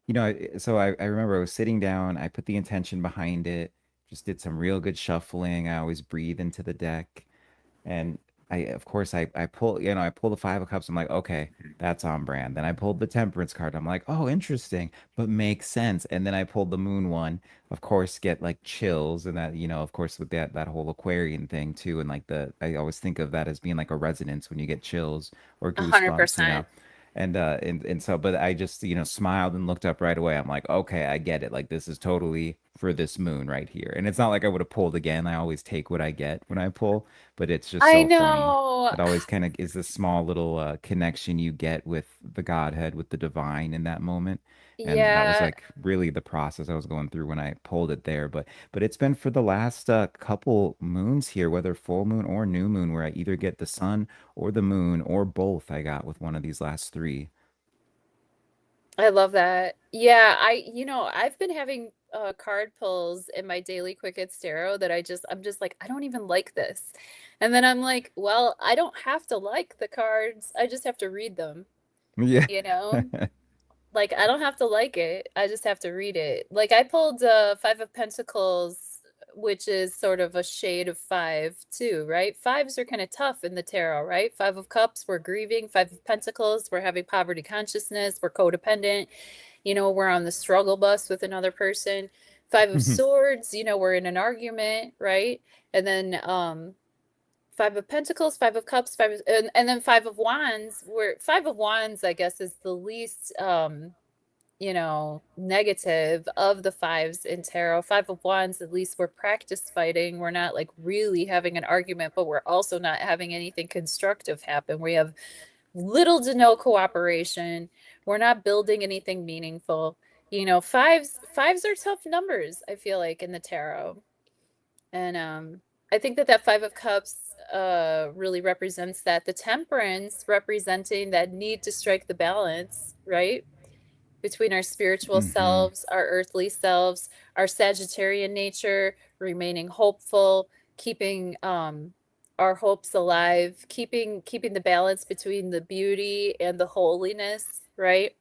you know, I remember I was sitting down, I put the intention behind it, just did some real good shuffling. I always breathe into the deck. And I of course I pull, you know, I pull the Five of Cups. I'm like, okay, that's on brand. Then I pulled the Temperance card. I'm like, oh, interesting, but makes sense. And then I pulled the Moon one. Of course, get like chills, and that, you know, of course, with that whole Aquarian thing too, and like the I always think of that as being like a resonance when you get chills or A hundred goosebumps, you know. percent. And so, but I just, you know, smiled and looked up right away. I'm like, okay, I get it. Like this is totally for this moon right here. And it's not like I would have pulled again. I always take what I get when I pull, but it's just I so funny. know. It always kind of is this small little connection you get with the Godhead, with the divine in that moment. And that was Yeah, like really the process I was going through when I pulled it there. But it's been for the last couple moons here, whether full moon or new moon, where I either get the sun or the moon or both. I got with one of these last three. I love that. Yeah, I've been having card pulls in my daily quick hits tarot that I'm just like, I don't even like this. And then I'm like, well, I don't have to like the cards. I just have to read them, Yeah. you know? Like I don't have to like it. I just have to read it. Like I pulled Five of Pentacles, which is sort of a shade of five too, right? Fives are kind of tough in the tarot, right? Five of Cups, we're grieving. Five of Pentacles, we're having poverty consciousness, we're codependent, we're on the struggle bus with another person. Five of Swords, we're in an argument, right? And then Five of Pentacles, Five of Cups, and then Five of Wands, where Five of Wands, I guess, is the least you know, negative of the fives in tarot. Five of Wands, at least we're practice fighting. We're not like really having an argument, but we're also not having anything constructive happen. We have little to no cooperation. We're not building anything meaningful. You know, fives are tough numbers, I feel like, in the tarot. And I think that that Five of Cups really represents that. The Temperance representing that need to strike the balance, right? Between our spiritual Mm-hmm. selves, our earthly selves, our Sagittarian nature, remaining hopeful, keeping our hopes alive, keeping the balance between the beauty and the holiness, right?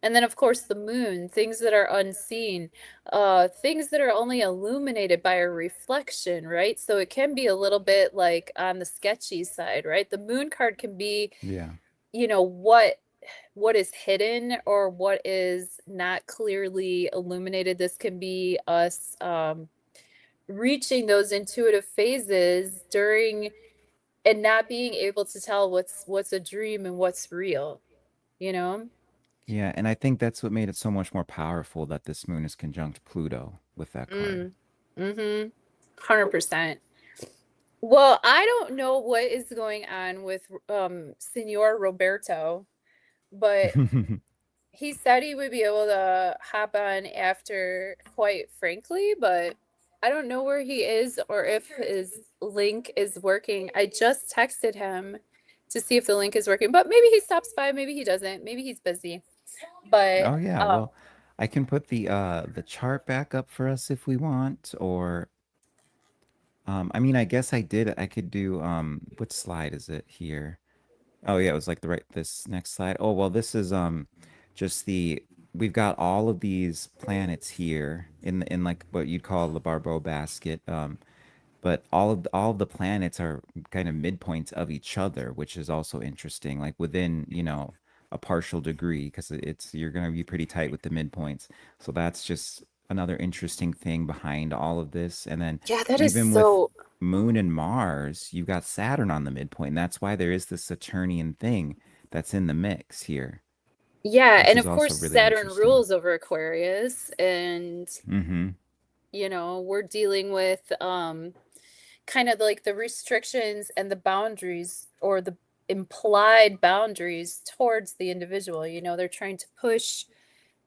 And then of course the moon, things that are unseen, things that are only illuminated by a reflection, right? So it can be a little bit like on the sketchy side, right? The moon card can be, Yeah. you know, what is hidden or what is not clearly illuminated. This can be us reaching those intuitive phases during and not being able to tell what's a dream and what's real, you know? Yeah, and I think that's what made it so much more powerful that this moon is conjunct Pluto with that card. Mm. Mm-hmm. 100%. Well, I don't know what is going on with Senor Roberto, but he said he would be able to hop on after, quite frankly, but I don't know where he is or if his link is working. I just texted him to see if the link is working, but maybe he stops by, maybe he doesn't, maybe he's busy. But Oh yeah, well, I can put the chart back up for us if we want, or I mean, I guess I could do what slide is it here? Oh yeah, it was like the right this next slide. Oh well, this is just the we've got all of these planets here in like what you'd call the Barbeau basket. But all of the planets are kind of midpoints of each other, which is also interesting. Like within, you know, a partial degree, because it's you're gonna be pretty tight with the midpoints. So that's just another interesting thing behind all of this. And then yeah, that is even with so, Moon and Mars, you've got Saturn on the midpoint. And that's why there is this Saturnian thing that's in the mix here, yeah. which And is of also course, really Saturn interesting. rules over Aquarius, and Mm-hmm. you know, we're dealing with kind of like the restrictions and the boundaries or the implied boundaries towards the individual. You know, they're trying to push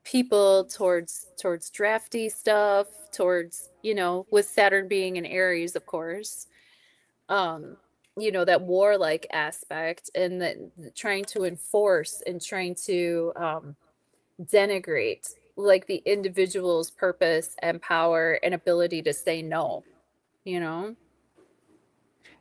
people towards drafty stuff, towards, you know, with Saturn being in Aries, of course. Um, you know, that warlike aspect, and that trying to enforce and trying to denigrate like the individual's purpose and power and ability to say no, you know?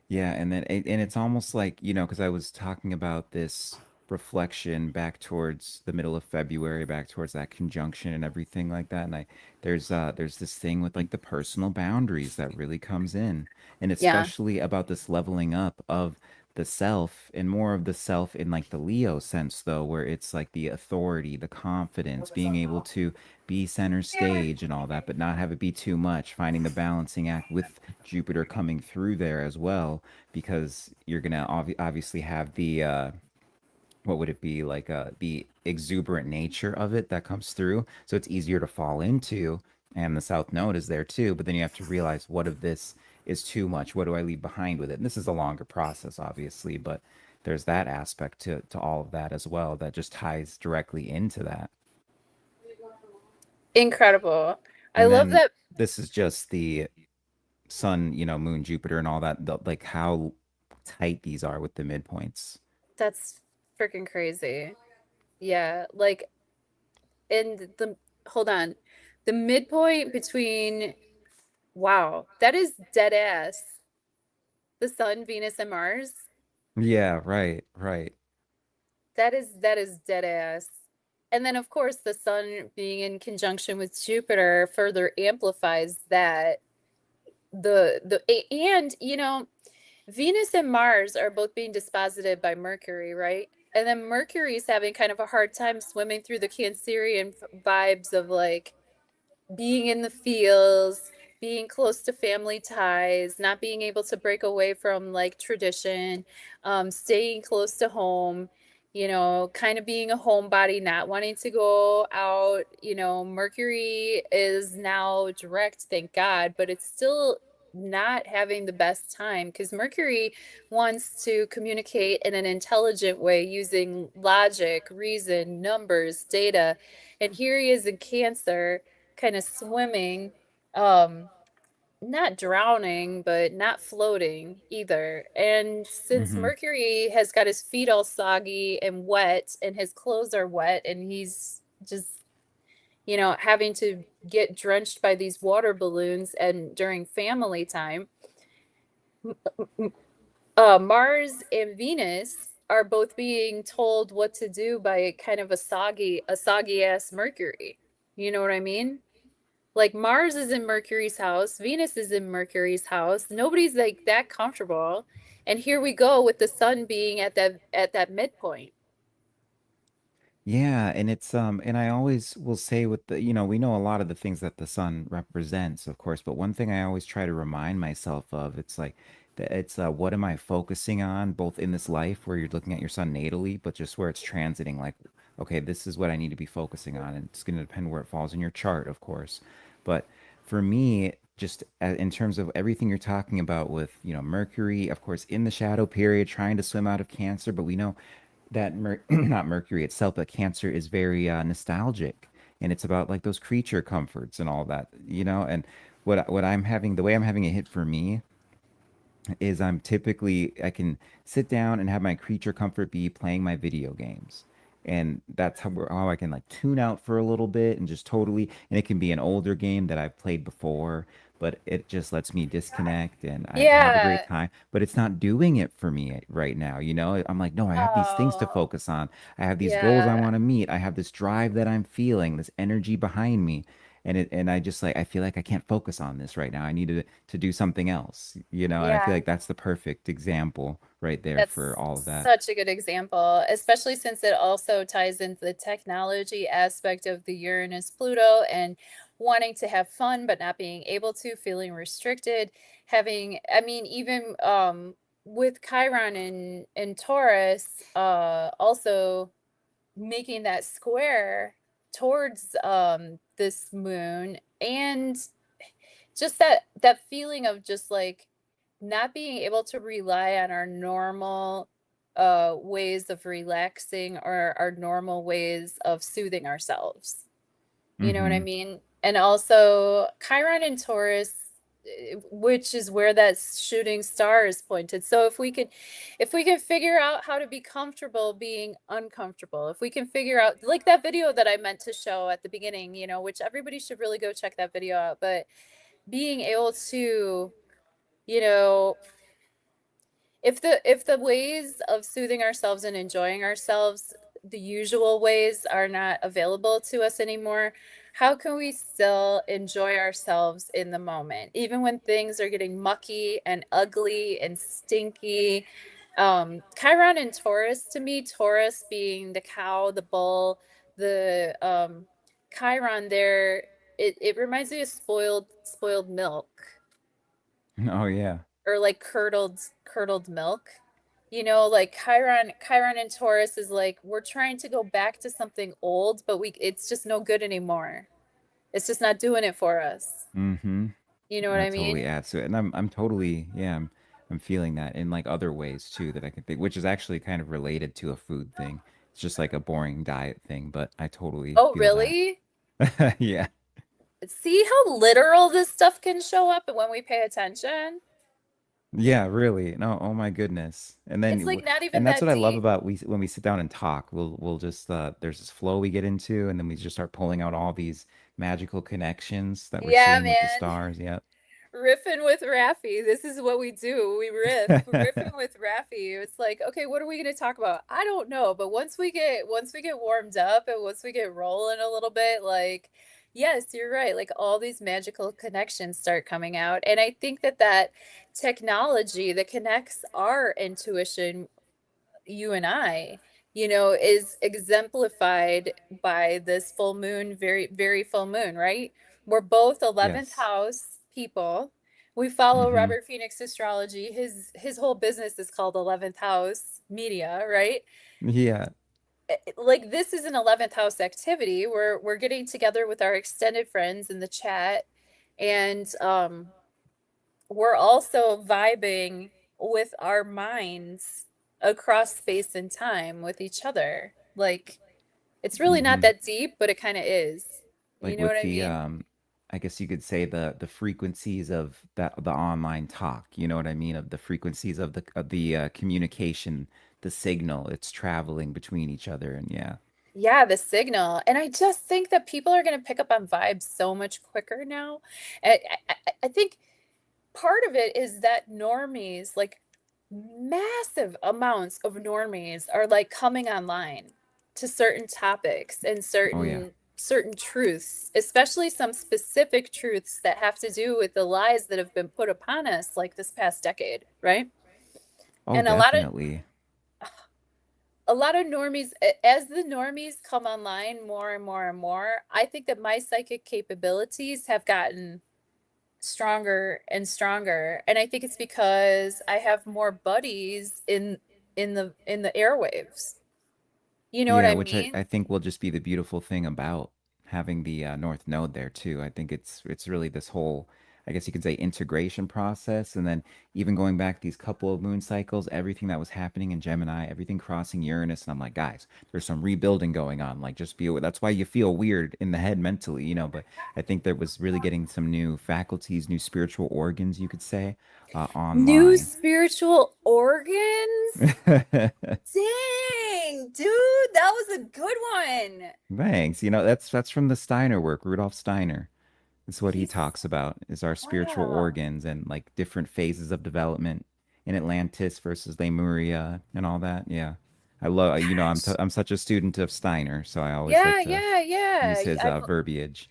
Yeah, and then and it's almost like, you know, because I was talking about this reflection back towards the middle of February, back towards that conjunction and everything like that. And there's this thing with like the personal boundaries that really comes in. And Yeah. especially about this leveling up of the self and more of the self in like the Leo sense though, where it's like the authority, the confidence, being able to be center stage and all that, but not have it be too much, finding the balancing act with Jupiter coming through there as well, because you're gonna obviously have the what would it be like the exuberant nature of it that comes through, so it's easier to fall into. And the South Node is there too, but then you have to realize what of this is too much. What do I leave behind with it? And this is a longer process, obviously, but there's that aspect to all of that as well that just ties directly into that. Incredible. I And love then that. this is just the sun, you know, moon, Jupiter, and all that, like how tight these are with the midpoints. That's freaking crazy. Yeah, like, and the hold on. The midpoint between, wow, that is dead ass. The sun, Venus, and Mars. Yeah, right, right. That is dead ass. And then of course the sun being in conjunction with Jupiter further amplifies that. And you know, Venus and Mars are both being disposited by Mercury, right? And then Mercury is having kind of a hard time swimming through the Cancerian vibes of like being in the fields, being close to family ties, not being able to break away from like tradition, staying close to home, you know, kind of being a homebody, not wanting to go out. You know, Mercury is now direct, thank God, but it's still not having the best time because Mercury wants to communicate in an intelligent way using logic, reason, numbers, data. And here he is in Cancer, kind of swimming, um, not drowning, but not floating either. And since Hmm. Mercury has got his feet all soggy and wet, and his clothes are wet, and he's just, you know, having to get drenched by these water balloons and during family time, Mars and Venus are both being told what to do by kind of a soggy ass Mercury. You know what I mean? Like Mars is in Mercury's house, Venus is in Mercury's house. Nobody's like that comfortable. And here we go with the sun being at that midpoint. Yeah, and it's and I always will say with the, you know, we know a lot of the things that the sun represents, of course, but one thing I always try to remind myself of, it's like that it's what am I focusing on both in this life where you're looking at your sun natally, but just where it's transiting, like, okay, this is what I need to be focusing on, and it's going to depend where it falls in your chart, of course. But for me, just in terms of everything you're talking about with, you know, Mercury, of course, in the shadow period, trying to swim out of Cancer, but we know that not Mercury itself, but Cancer is very nostalgic, and it's about like those creature comforts and all that, you know. And what I'm having, the way I'm having it hit for me is I'm typically, I can sit down and have my creature comfort be playing my video games. And that's how I can like tune out for a little bit and just totally, and it can be an older game that I've played before, but it just lets me disconnect and I have a great Yeah. time. But it's not doing it for me right now, you know? I'm like, no, I have these things to Oh, focus on. I have these goals I yeah. want to meet. I have this drive that I'm feeling, this energy behind me. And I just like, I feel like I can't focus on this right now. I need to do something else, you know, and I feel Yeah. like that's the perfect example right there for That's all of that. such a good example, especially since it also ties into the technology aspect of the Uranus Pluto and wanting to have fun but not being able to, feeling restricted, having, I mean, even with Chiron in Taurus, also making that square towards this moon, and just that feeling of just like not being able to rely on our normal ways of relaxing or our normal ways of soothing ourselves. You know what I Mm-hmm. mean? And also Chiron and Taurus, which is where that shooting star is pointed. So if we can figure out how to be comfortable being uncomfortable, if we can figure out like that video that I meant to show at the beginning, you know, which everybody should really go check that video out, but being able to, you know, if the ways of soothing ourselves and enjoying ourselves, the usual ways, are not available to us anymore, how can we still enjoy ourselves in the moment even when things are getting mucky and ugly and stinky? Chiron and Taurus, to me, Taurus being the cow, the bull, the Chiron there, it reminds me of spoiled milk, Oh yeah. or like curdled milk. You know, like Chiron and Taurus is like we're trying to go back to something old, but we it's just no good anymore. It's just not doing it for us. Mm-hmm. You know what That I totally mean? adds to it. And I'm totally, yeah, I'm feeling that in like other ways too that I can think, which is actually kind of related to a food thing. It's just like a boring diet thing, but I totally Oh, feel that. really? Yeah. See how literal this stuff can show up when we pay attention? Yeah, really. No, oh my goodness. And then It's like not and even that's what that I love deep. about we when we sit down and talk. We'll just there's this flow we get into and then we just start pulling out all these magical connections that we're Yeah, seeing with the man. stars. Yeah. Riffing with Raffi. This is what we do. We riffing with Raffi. It's like, okay, what are we going to talk about? I don't know, but once we get warmed up and once we get rolling a little bit, like, yes, you're right. Like all these magical connections start coming out, and I think that technology that connects our intuition, you and I, you know, is exemplified by this full moon, very, very full moon, right? We're both 11th Yes. house people. We follow Mm-hmm. Robert Phoenix astrology. His whole business is called 11th house media, right? Yeah. Like this is an 11th house activity. We're getting together with our extended friends in the chat, and we're also vibing with our minds across space and time with each other. Like it's really not Mm-hmm. that deep, but it kind of is. You Like know what with I the mean? I guess you could say the frequencies of that the online talk, you know what I mean, of the frequencies of the communication, the signal, it's traveling between each other, and yeah. Yeah, the signal. And I just think that people are going to pick up on vibes so much quicker now. I think part of it is that normies, like massive amounts of normies, are like coming online to certain topics and Oh yeah. certain truths, especially some specific truths that have to do with the lies that have been put upon us like this past decade, right? Oh, And definitely. a lot of normies, as the normies come online more and more and more, I think that my psychic capabilities have gotten stronger and stronger, and I think it's because I have more buddies in the airwaves. You know what Yeah, I which mean? I think will just be the beautiful thing about having the North Node there too. I think it's really this whole, I guess you could say, integration process, and then even going back these couple of moon cycles, everything that was happening in Gemini, everything crossing Uranus, and I'm like, guys, there's some rebuilding going on. Like, just be aware. That's why you feel weird in the head mentally, you know. But I think there was really getting some new faculties, new spiritual organs, you could say, New online. spiritual organs? Dang, dude, that was a good one. Thanks. You know, that's from the Steiner work, Rudolf Steiner. It's what he He's talks about is our spiritual wow. organs and like different phases of development in Atlantis versus Lemuria and all that. Yeah. I love, you know, Gosh. I'm such a student of Steiner, so I always like Yeah, to yeah, yeah. use his I've verbiage.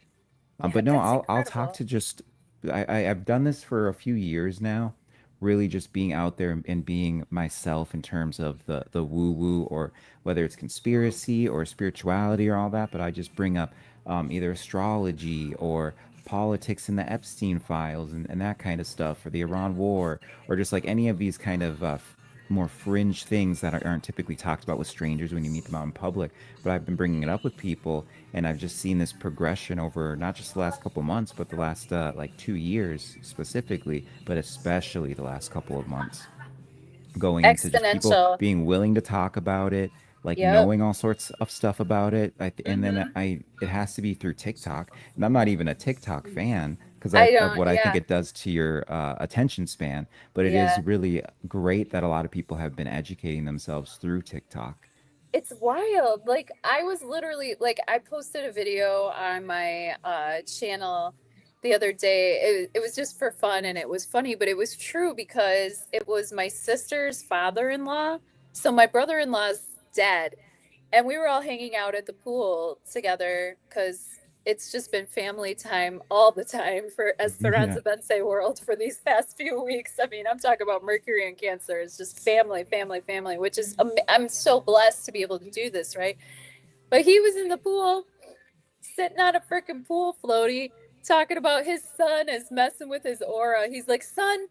yeah, But no, that's I'll talk incredible. to just I've done this for a few years now, really just being out there and being myself in terms of the woo woo, or whether it's conspiracy or spirituality or all that. But I just bring up either astrology or politics in the Epstein files and that kind of stuff, or the Iran war, or just like any of these kind of more fringe things that aren't typically talked about with strangers when you meet them out in public. But I've been bringing it up with people, and I've just seen this progression over not just the last couple months, but the last like 2 years specifically, but especially the last couple of months, going into just people Exponential. being willing to talk about it, like Yep. knowing all sorts of stuff about it. And then Mm-hmm. it has to be through TikTok, and I'm not even a TikTok fan because I of don't, what I think yeah. it does to your attention span. But it is Yeah. really great that a lot of people have been educating themselves through TikTok. It's wild. Like I was literally like I posted a video on my channel the other day. It was just for fun and it was funny, but it was true because it was my sister's father-in-law. So my brother-in-law's dead. And we were all hanging out at the pool together because it's just been family time all the time for Yeah. Esperanza Vence world for these past few weeks. I mean, I'm talking about Mercury and Cancer. It's just family, family, family, which is, I'm so blessed to be able to do this, right? But he was in the pool, sitting on a freaking pool floaty, talking about his son is messing with his aura. He's like, son,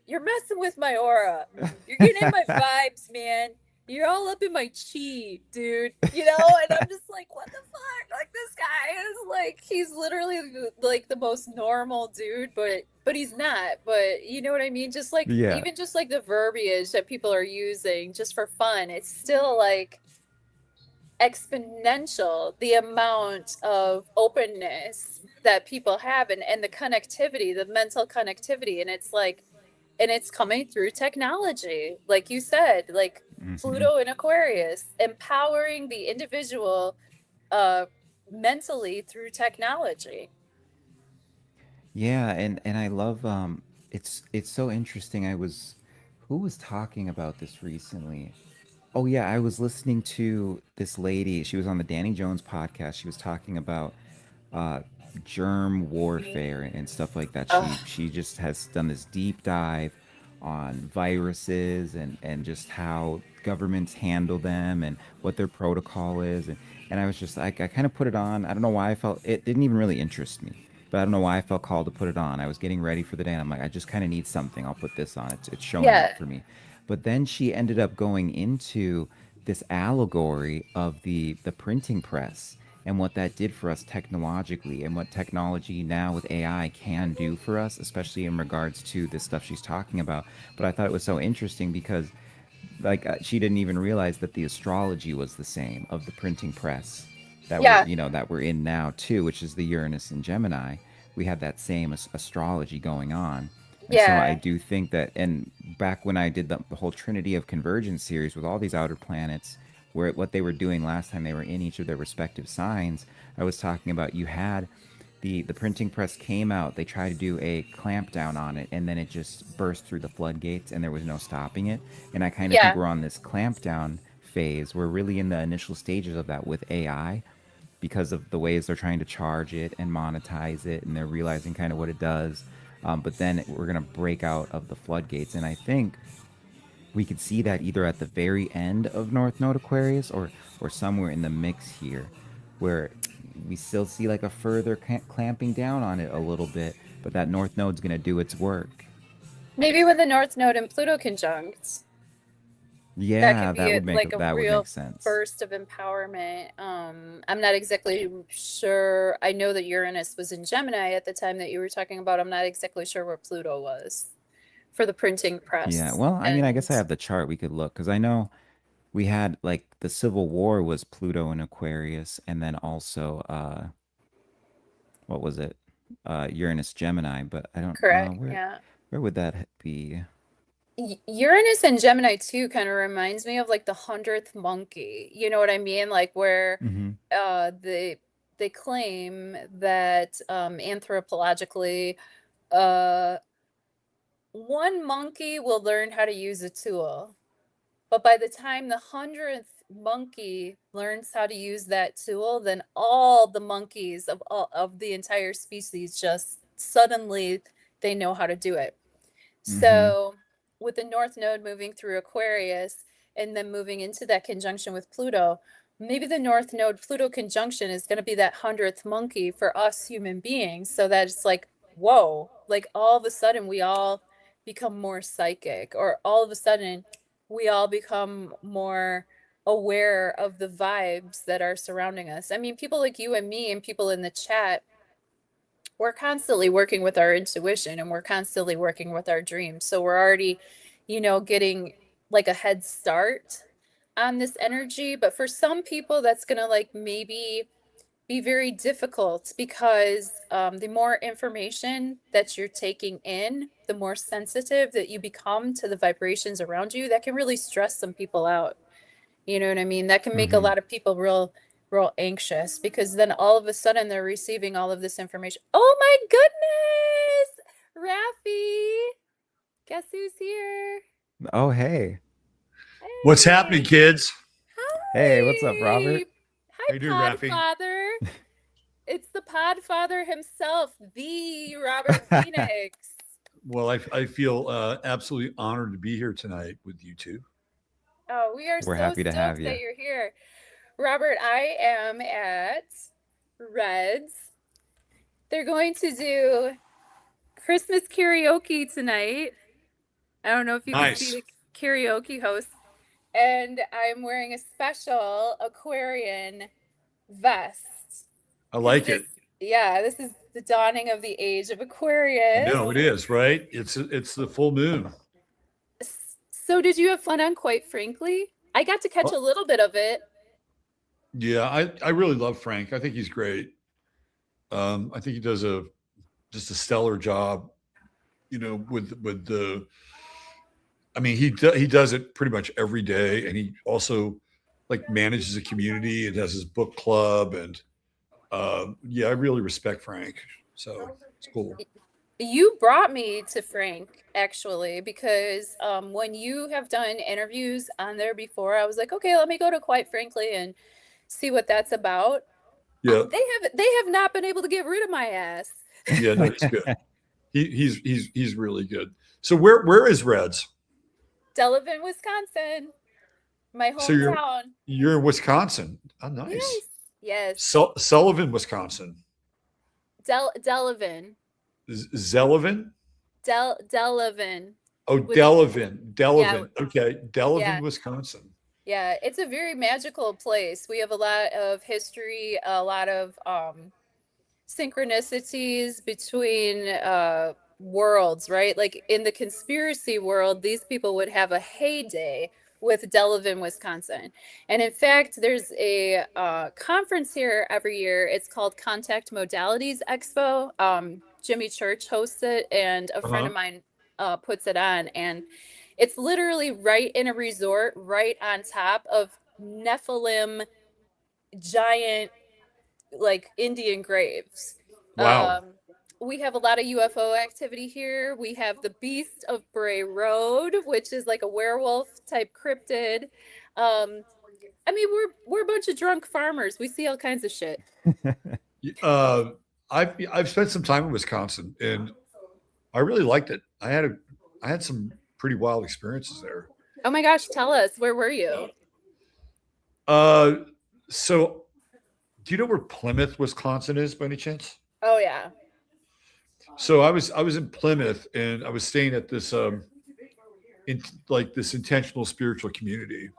you're messing with my aura. You're getting in my vibes, man. You're all up in my chi, dude. You know, and I'm just like, what the fuck? Like this guy is like, he's literally like the most normal dude, but he's not. But you know what I mean? Just like Yeah. even just like the verbiage that people are using just for fun, it's still like exponential the amount of openness that people have and the connectivity, the mental connectivity. And it's like and it's coming through technology like you said, like Hmm. Pluto and Aquarius empowering the individual uh mentally through technology. Yeah, and I love it's so interesting. I was who was talking about this recently? Oh yeah, I was listening to this lady. She was on the Danny Jones podcast. She was talking about uh germ warfare and stuff like that. Oh, She just has done this deep dive on viruses and just how governments handle them and what their protocol is, and I was just like I kind of put it on. I don't know why I felt it didn't even really interest me. but I don't know why I felt called to put it on. I was getting ready for the day, and I'm like, I just kind of need something. I'll put this on. It's showing Yeah. up for me. But then she ended up going into this allegory of the printing press and what that did for us technologically, and what technology now with AI can do for us, especially in regards to this stuff she's talking about. But I thought it was so interesting because like she didn't even realize that the astrology was the same of the printing press that we're Yeah. that we're in now too, which is the Uranus and Gemini. We have that same astrology going on. And so I Yeah. do think that, and back when I did the whole Trinity of Convergence series with all these outer planets, where what they were doing last time they were in each of their respective signs, I was talking about you had the printing press came out, they tried to do a clamp down on it, and then it just burst through the floodgates and there was no stopping it. And I kind of think Yeah. we're on this clamp down phase. We're really in the initial stages of that with AI, because of the ways they're trying to charge it and monetize it, and they're realizing kind of what it does. But then we're going to break out of the floodgates. And I think we could see that either at the very end of North Node Aquarius, or somewhere in the mix here, where we still see like a further clamping down on it a little bit, but that North Node's going to do its work. Maybe when the North Node and Pluto conjunct, that could Yeah, be like a that would real make sense. burst of empowerment. I'm not exactly sure. I know that Uranus was in Gemini at the time that you were talking about. I'm not exactly sure where Pluto was for the printing Yeah, press. well, I mean, I And guess I have the chart. We could look, because I know we had like the Civil War was Pluto in Aquarius, and then also what was it? Uranus Gemini, but I don't correct, where yeah. would that be? Uranus and Gemini too kind of reminds me of like the 100th monkey. You know what I mean? Like where Mm-hmm. they claim that anthropologically uh one monkey will learn how to use a tool. But by the time the 100th monkey learns how to use that tool, then all the monkeys of the entire species just suddenly they know how to do it. Mm-hmm. So with the North Node moving through Aquarius and then moving into that conjunction with Pluto, maybe the North Node Pluto conjunction is going to be that 100th monkey for us human beings. So that it's like, whoa, like all of a sudden we all become more psychic, or all of a sudden we all become more aware of the vibes that are surrounding us. I mean, people like you and me and people in the chat, we're constantly working with our intuition and we're constantly working with our dreams. So we're already, getting like a head start on this energy. But for some people, that's going to like maybe be very difficult because the more information that you're taking in, the more sensitive that you become to the vibrations around you. That can really stress some people out. You know what I mean? That can make a Mm-hmm. lot of people real anxious because then all of a sudden they're receiving all of this information. Oh my goodness! Raffi! Guess who's here? Oh, hey. What's happening, Hey! kids? Hey, what's up, Hi! Robert? How Hi, you doing, Raffi? Podfather. It's the Podfather himself, the Robert Phoenix. Well, I feel absolutely honored to be here tonight with you two. Oh, we are We're so happy to have stoked you. that you're here. Robert, I am at Reds. They're going to do Christmas karaoke tonight. I don't know if you can see Nice. the karaoke host. And I'm wearing a special Aquarian vest. I Because like this, it. yeah, this is the dawning of the age of Aquarius. No, it is right. It's the full moon. So, did you have fun on Quite Frankly? I got to catch a Well, little bit of it. yeah, I really love Frank. I think he's great. I think he does just a stellar job. With the. I mean, he does it pretty much every day, and he also like manages a community and has his book club, and yeah, I really respect Frank. So it's cool. You brought me to Frank actually because when you have done interviews on there before, I was like, okay, let me go to Quite Frankly and see what that's about. Yeah, They have not been able to get rid of my ass. yeah, no, he's good. He's really good. So where is Reds? Delavan, Wisconsin, my So hometown. you're in Wisconsin. Oh, nice. Yes, yes. Sullivan, Wisconsin. Delavan. Zelevin? Delavan. Oh, With Delavan. yeah, Delavan. Okay. yeah. Delavan, Wisconsin. Yeah, it's a very magical place. We have a lot of history, a lot of synchronicities between worlds, right? Like in the conspiracy world, these people would have a heyday with Delavan, Wisconsin. And in fact, there's a conference here every year. It's called Contact Modalities Expo. Jimmy Church hosts it, and a friend Uh-huh. of mine puts it on. And it's literally right in a resort, right on top of Nephilim giant like Indian graves. Wow. We have a lot of UFO activity here. We have the Beast of Bray Road, which is like a werewolf type cryptid. I mean, we're a bunch of drunk farmers. We see all kinds of shit. Uh, I've spent some time in Wisconsin and I really liked it. I had some pretty wild experiences there. Oh my gosh, tell us, where were you? Uh, so do you know where Plymouth, Wisconsin is by any chance? Oh yeah. So I was in Plymouth and I was staying at this in like this intentional spiritual community.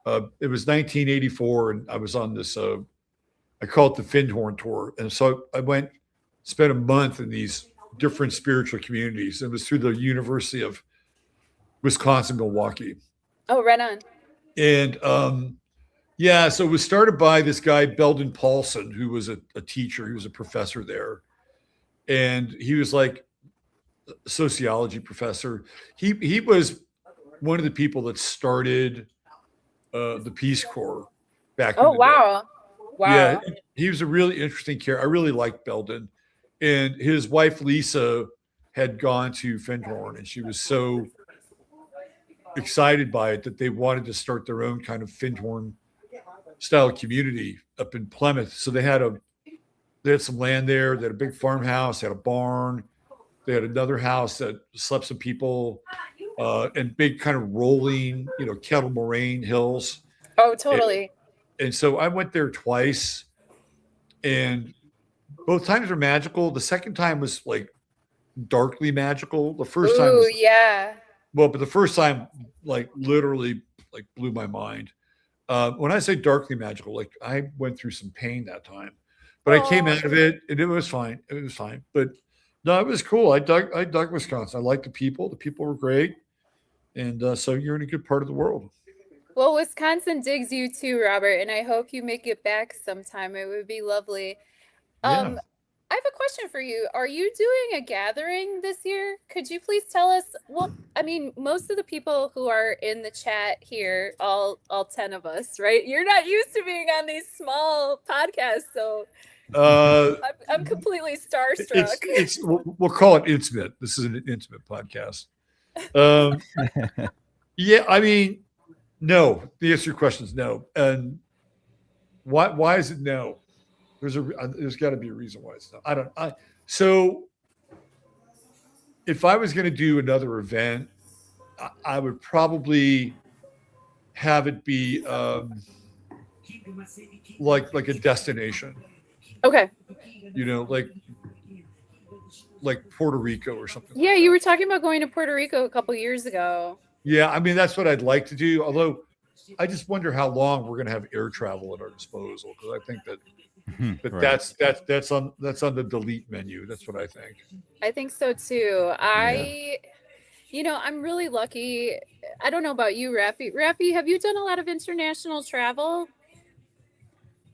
It was 1984 and I was on this I call it the Findhorn tour. And so I went spent a month in these different spiritual communities. It was through the University of Wisconsin Milwaukee. Oh, right on. And yeah, so it was started by this guy, Belden Paulson, who was a teacher. He was a professor there. And he was like a sociology professor. He was one of the people that started the Peace Corps back in Oh the day. wow. Yeah, Wow. he was a really interesting character. I really liked Belden. And his wife, Lisa, had gone to Findhorn, and she was so excited by it that they wanted to start their own kind of Findhorn style community up in Plymouth. So they had some land there. They had a big farmhouse, had a barn. They had another house that slept some people, and big kind of rolling, kettle moraine hills. Oh, And, totally. and so I went there twice, and both times were magical. The second time was like darkly magical. The first time Ooh, was yeah. well, but the first time like literally like blew my mind. When I say darkly magical, like I went through some pain that time, but I came Oh, out of it and it was fine. It was fine. But no, it was cool. I dug Wisconsin. I liked the people. The people were great. And so you're in a good part of the world. well, Wisconsin digs you too, Robert, and I hope you make it back sometime. It would be lovely. Yeah. I have a question for you. Are you doing a gathering this year? Could you please tell us? Well, I mean, most of the people who are in the chat here, all 10 of us, right? You're not used to being on these small podcasts, so Uh, I'm completely starstruck. it's we'll call it intimate. This is an intimate podcast. Um, yeah, I mean, no. The answer to your question is no. And why is it no? There's got to be a reason why it's no. So if I was going to do another event, I would probably have it be like a destination, Okay. Like Puerto Rico or something Yeah, like you that. were talking about going to Puerto Rico a couple years ago. Yeah, I mean that's what I'd like to do. Although I just wonder how long we're going to have air travel at our disposal, because I think that Right. that's on the delete menu. That's what I think. I think so too. Yeah. I'm really lucky. I don't know about you, Raffi. Raffi, have you done a lot of international travel?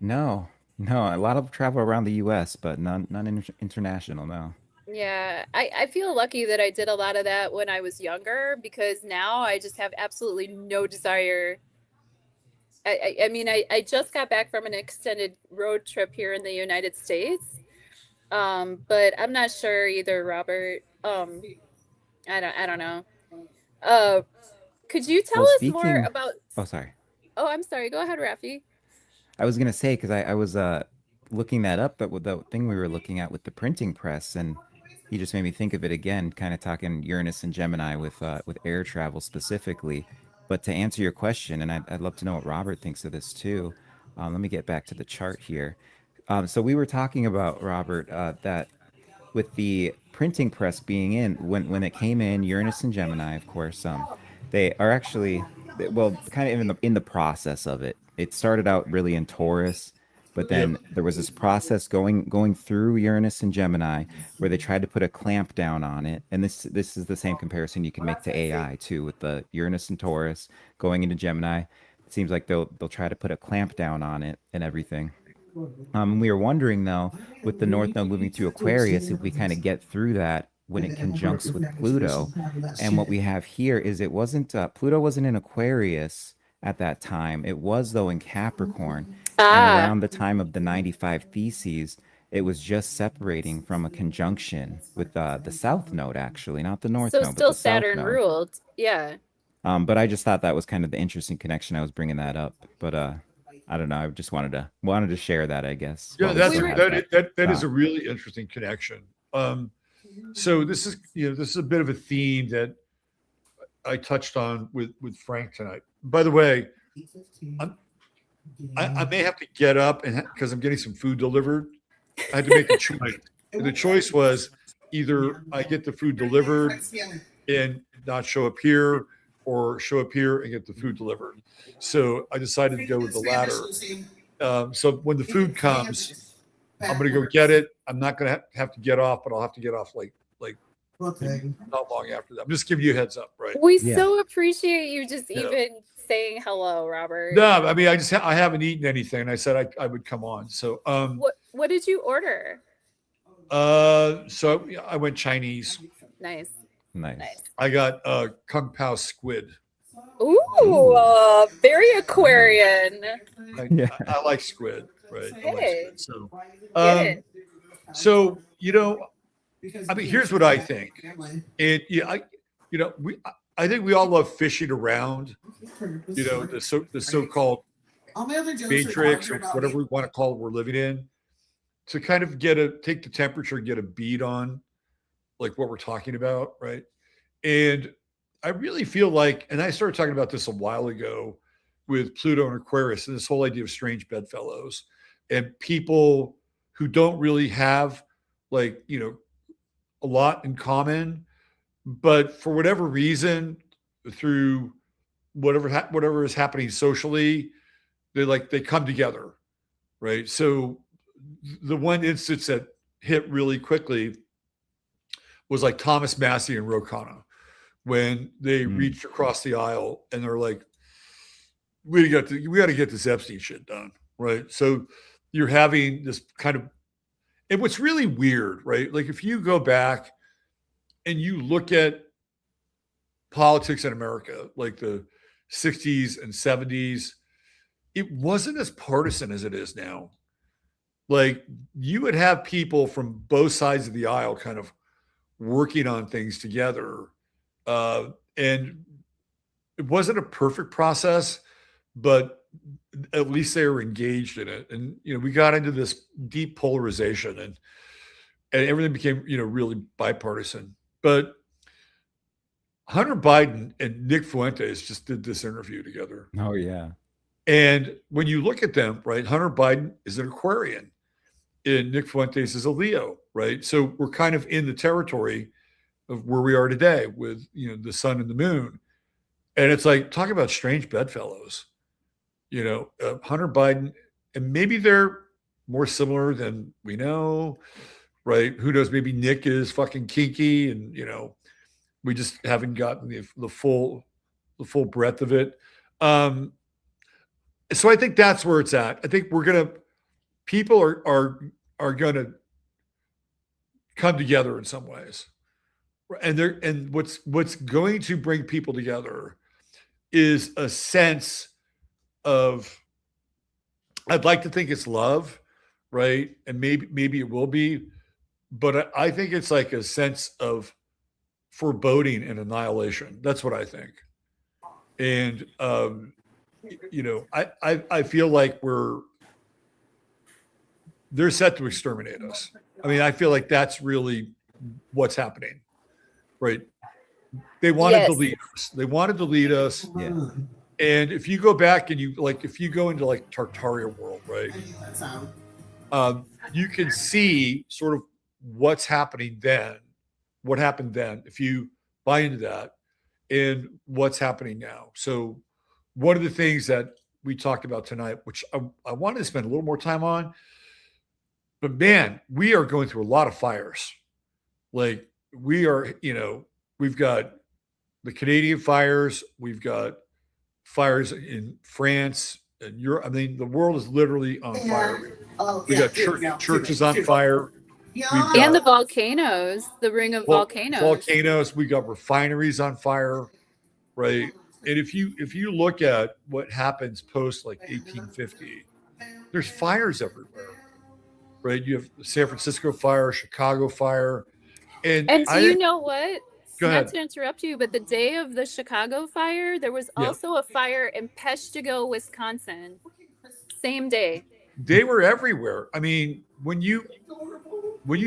No, no, a lot of travel around the U.S., but none international. No. Yeah, I feel lucky that I did a lot of that when I was younger because now I just have absolutely no desire. I mean, I just got back from an extended road trip here in the United States. But I'm not sure either, Robert. I don't know. Uh, could you tell Well, us more speaking. about? Oh, sorry. Oh, I'm sorry. Go ahead, Raffi. I was gonna say because I was looking that up, but with the thing we were looking at with the printing press, and he just made me think of it again, kind of talking Uranus and Gemini with air travel specifically. But to answer your question, and I'd love to know what Robert thinks of this too. Let me get back to the chart here. So we were talking about, Robert, that with the printing press being in, when it came in, Uranus and Gemini, of course, they are actually, well, kind of in the process of it. It started out really in Taurus, but Yep. then there was this process going through Uranus and Gemini where they tried to put a clamp down on it. And this is the same comparison you can make to AI too, with the Uranus and Taurus going into Gemini. It seems like they'll try to put a clamp down on it and everything. We were wondering though, with the North Node moving to Aquarius, if we kind of get through that when it conjuncts with Pluto. And what we have here is it wasn't Pluto wasn't in Aquarius at that time. It was though in Capricorn, and Ah, around the time of the 95 Theses, it was just separating from a conjunction with the South Node, actually, not the North so Node, but still the South Saturn Node. ruled. Yeah. But I just thought that was kind of the interesting connection. I was bringing that up, but I don't know. I just wanted to share that, I guess. Yeah, while we that's We still were, have that is thought. a really interesting connection. So this is a bit of a theme that I touched on with Frank tonight. By the way, I may have to get up and because I'm getting some food delivered. I had to make a choice. And the choice was either I get the food delivered and not show up here, or show up here and get the food delivered. So I decided to go with the latter. So when the food comes, I'm going to go get it. I'm not going to have to get off, but I'll have to get off like not long after that. I'm just giving you a heads up, right? we Yeah. so appreciate you just Yeah. even saying hello, Robert. No, I mean I haven't eaten anything. I said I would come on. So What did you order? so I went Chinese. Nice. Nice. I got Kung Pao squid. Ooh, very Aquarian. Yeah. I like squid, right? I like Hey. squid. So Get it. so I mean, here's what I think. I think we all love fishing around, the so-called matrix or whatever we want to call it we're living in, to kind of take the temperature and get a bead on like what we're talking about, right? And I really feel like, and I started talking about this a while ago with Pluto and Aquarius and this whole idea of strange bedfellows and people who don't really have like, a lot in common, but for whatever reason, through whatever is happening socially, they come together, right? So the one instance that hit really quickly was like Thomas Massey and Ro Khanna when they reached across the aisle and they're like, we got to get this Epstein shit done, right? So you're having this kind of, and what's really weird, right? Like if you go back and you look at politics in America, like the 60s and 70s, it wasn't as partisan as it is now. Like you would have people from both sides of the aisle kind of working on things together. And it wasn't a perfect process, but at least they were engaged in it. And, we got into this deep polarization and everything became, really bipartisan. But Hunter Biden and Nick Fuentes just did this interview together. Oh yeah. And when you look at them, right, Hunter Biden is an Aquarian and Nick Fuentes is a Leo, right? So we're kind of in the territory of where we are today with, the sun and the moon. And it's like, talk about strange bedfellows, Hunter Biden, and maybe they're more similar than we know, right? Who knows? Maybe Nick is fucking kinky and, we just haven't gotten the full breadth of it. So I think that's where it's at. I think people are gonna come together in some ways, and what's going to bring people together is a sense of, I'd like to think it's love, right? And maybe it will be, but I think it's like a sense of foreboding and annihilation. That's what I think. And I feel like they're set to exterminate us. I mean, I feel like that's really what's happening, right? They wanted to lead us. They wanted to lead us. Yeah. And if you go back and if you go into like Tartaria world, right? you can see sort of what's happening then, what happened then, if you buy into that, and what's happening now. So one of the things that we talked about tonight, which I wanted to spend a little more time on, but man, we are going through a lot of fires. Like we are, we've got the Canadian fires, we've got fires in France and Europe. I mean, the world is literally on fire. We got churches on fire. We've got And the volcanoes, the ring of volcanoes. We got refineries on fire, right? And if you look at what happens post like 1850, there's fires everywhere, right? You have the San Francisco fire, Chicago fire, and do you know what? Go ahead. Not to interrupt you, but the day of the Chicago fire, there was also a fire in Peshtigo, Wisconsin. Same day. They were everywhere. I mean, when you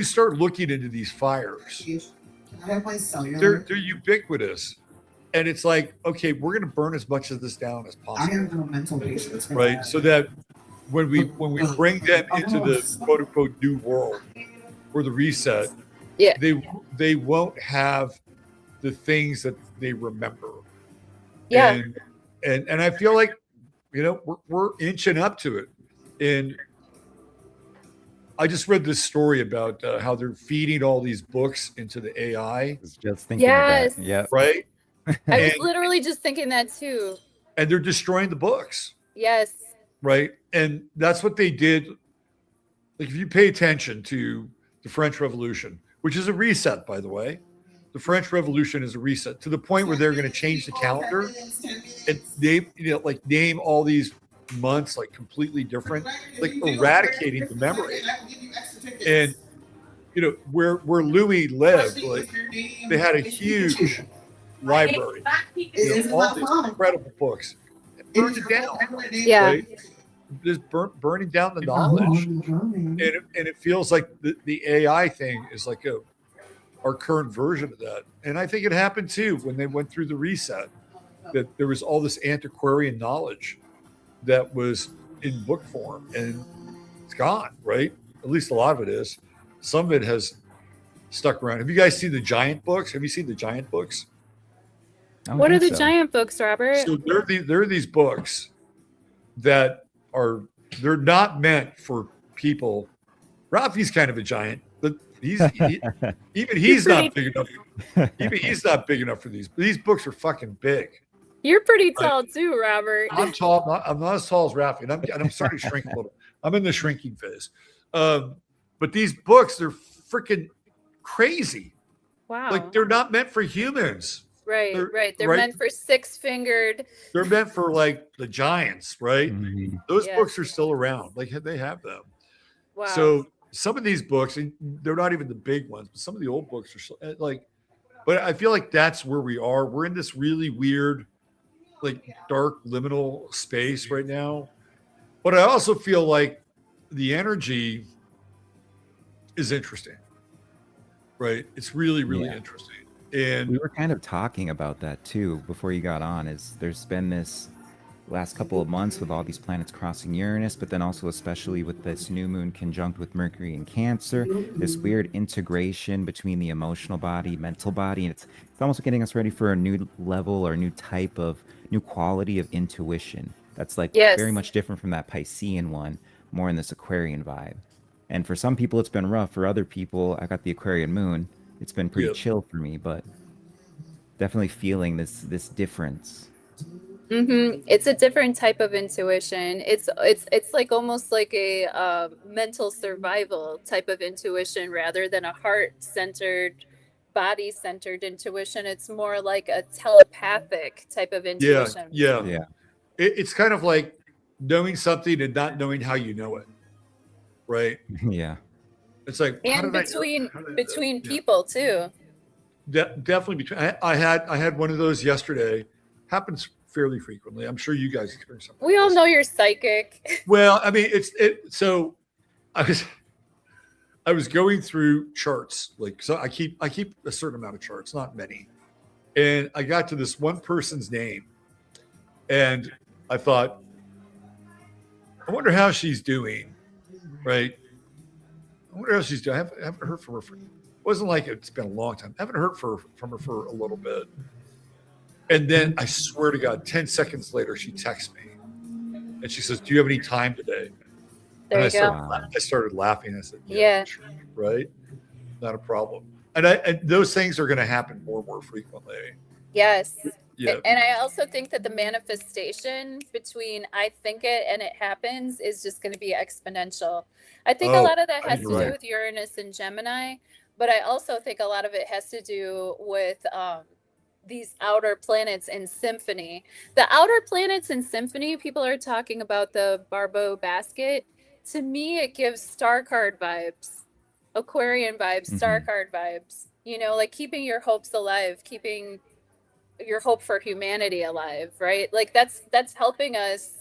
start looking into these fires, they're ubiquitous. And it's like, okay, we're going to burn as much of this down as possible, right? So that when we bring them into the quote unquote new world or the reset, they won't have the things that they remember. Yeah. And I feel like, we're inching up to it. And I just read this story about how they're feeding all these books into the AI. I was just thinking of that. Yeah. Right. I was literally just thinking that too. And they're destroying the books. Yes. Right. And that's what they did. Like if you pay attention to the French Revolution, which is a reset, by the way, the French Revolution is a reset to the point where they're going to change the calendar and they, name all these months like completely different, like eradicating the memory. And where Louis lived, like they had a huge library, all these incredible books. It burned it down. Yeah. Right? Just burning down the knowledge. And it feels like the AI thing is like our current version of that. And I think it happened too when they went through the reset, that there was all this antiquarian knowledge that was in book form and it's gone, right? At least a lot of it is. Some of it has stuck around. Have you guys seen the giant books? Have you seen the giant books? What are the giant books, Robert? So there are these books that they're not meant for people. Raffi's kind of a giant, but he's not big enough. Even he's not big enough for these. But these books are fucking big. You're pretty tall too, Robert. I'm tall. I'm not as tall as Raffi, and I'm starting to shrink a little. I'm in the shrinking phase. But these books, they're freaking crazy. Wow. Like they're not meant for humans. Right. They're meant for six-fingered. They're meant for like the giants, right? Mm-hmm. Those books are still around. Like they have them. Wow. So some of these books, and they're not even the big ones, but some of the old books are still, like. But I feel like that's where we are. We're in this really weird, like dark liminal space right now. But I also feel like the energy is interesting, right? It's really, really interesting. And we were kind of talking about that too before you got on. Is there's been this last couple of months with all these planets crossing Uranus, but then also especially with this new moon conjunct with Mercury in Cancer, this weird integration between the emotional body, mental body, and it's almost getting us ready for a new level or new type of new quality of intuition. That's like very much different from that Piscean one, more in this Aquarian vibe. And for some people, it's been rough. For other people, I got the Aquarian moon. It's been pretty chill for me, but definitely feeling this difference. Mm-hmm. It's a different type of intuition. It's like almost like a mental survival type of intuition rather than a heart-centered, body-centered intuition. It's more like a telepathic type of intuition. Yeah. It's kind of like knowing something and not knowing how you know it, right? Yeah. It's like, and between people too. Definitely between. I had one of those yesterday. Happens fairly frequently. I'm sure you guys experience something. We all know you're psychic. Well, I mean, so I was going through charts, so I keep a certain amount of charts, not many, and I got to this one person's name, and I thought, I wonder how she's doing, right? wonder how she's doing. I haven't heard from her. It wasn't like it's been a long time. I haven't heard from her for a little bit. And then I swear to God, 10 seconds later, she texts me and she says, "Do you have any time today?" There and you go. I started laughing. I said, Yeah. Sure, right? Not a problem. And those things are going to happen more and more frequently. Yes. Yeah. And I also think that the manifestation between I think it and it happens is just going to be exponential. I think a lot of that has to do with Uranus and Gemini, but I also think a lot of it has to do with these outer planets in symphony. The outer planets in symphony, people are talking about the Barbeau basket. To me, it gives star card vibes, Aquarian vibes, star card vibes, you know, like keeping your hopes alive, keeping your hope for humanity alive, right? Like that's helping us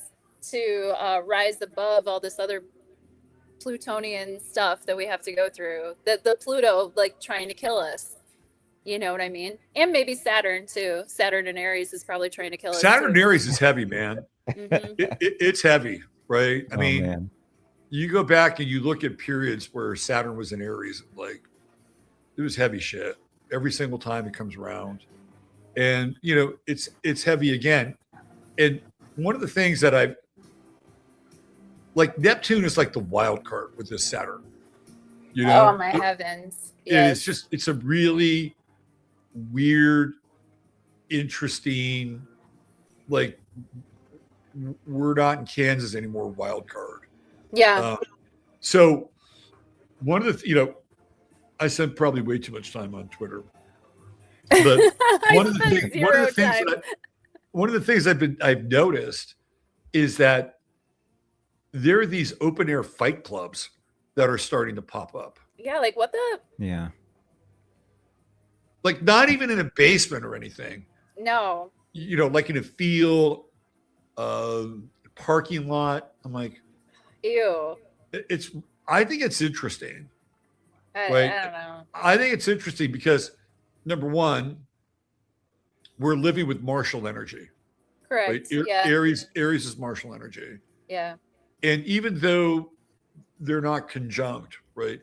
to rise above all this other Plutonian stuff that we have to go through. The Pluto like trying to kill us. You know what I mean? And maybe Saturn too. Saturn and Aries is probably trying to kill us. Saturn too. Aries is heavy, man. It's heavy, right? I mean, man. You go back and you look at periods where Saturn was in Aries, like it was heavy shit every single time it comes around. And you know, it's heavy again. And one of the things that I've like Neptune is like the wild card with this Saturn. You know? Oh my heavens. Yes. It's a really weird, interesting, like we're not in Kansas anymore wild card. Yeah. So one of the, I spent probably way too much time on Twitter, but one of the things I've noticed is that there are these open air fight clubs that are starting to pop up. Yeah, like what the? Yeah. Like not even in a basement or anything. No. Like in a field, parking lot. I'm like, ew. I think it's interesting. I don't know. I think it's interesting because number one, we're living with martial energy. Correct. Right? Yeah. Aries is martial energy. Yeah. And even though they're not conjunct, right?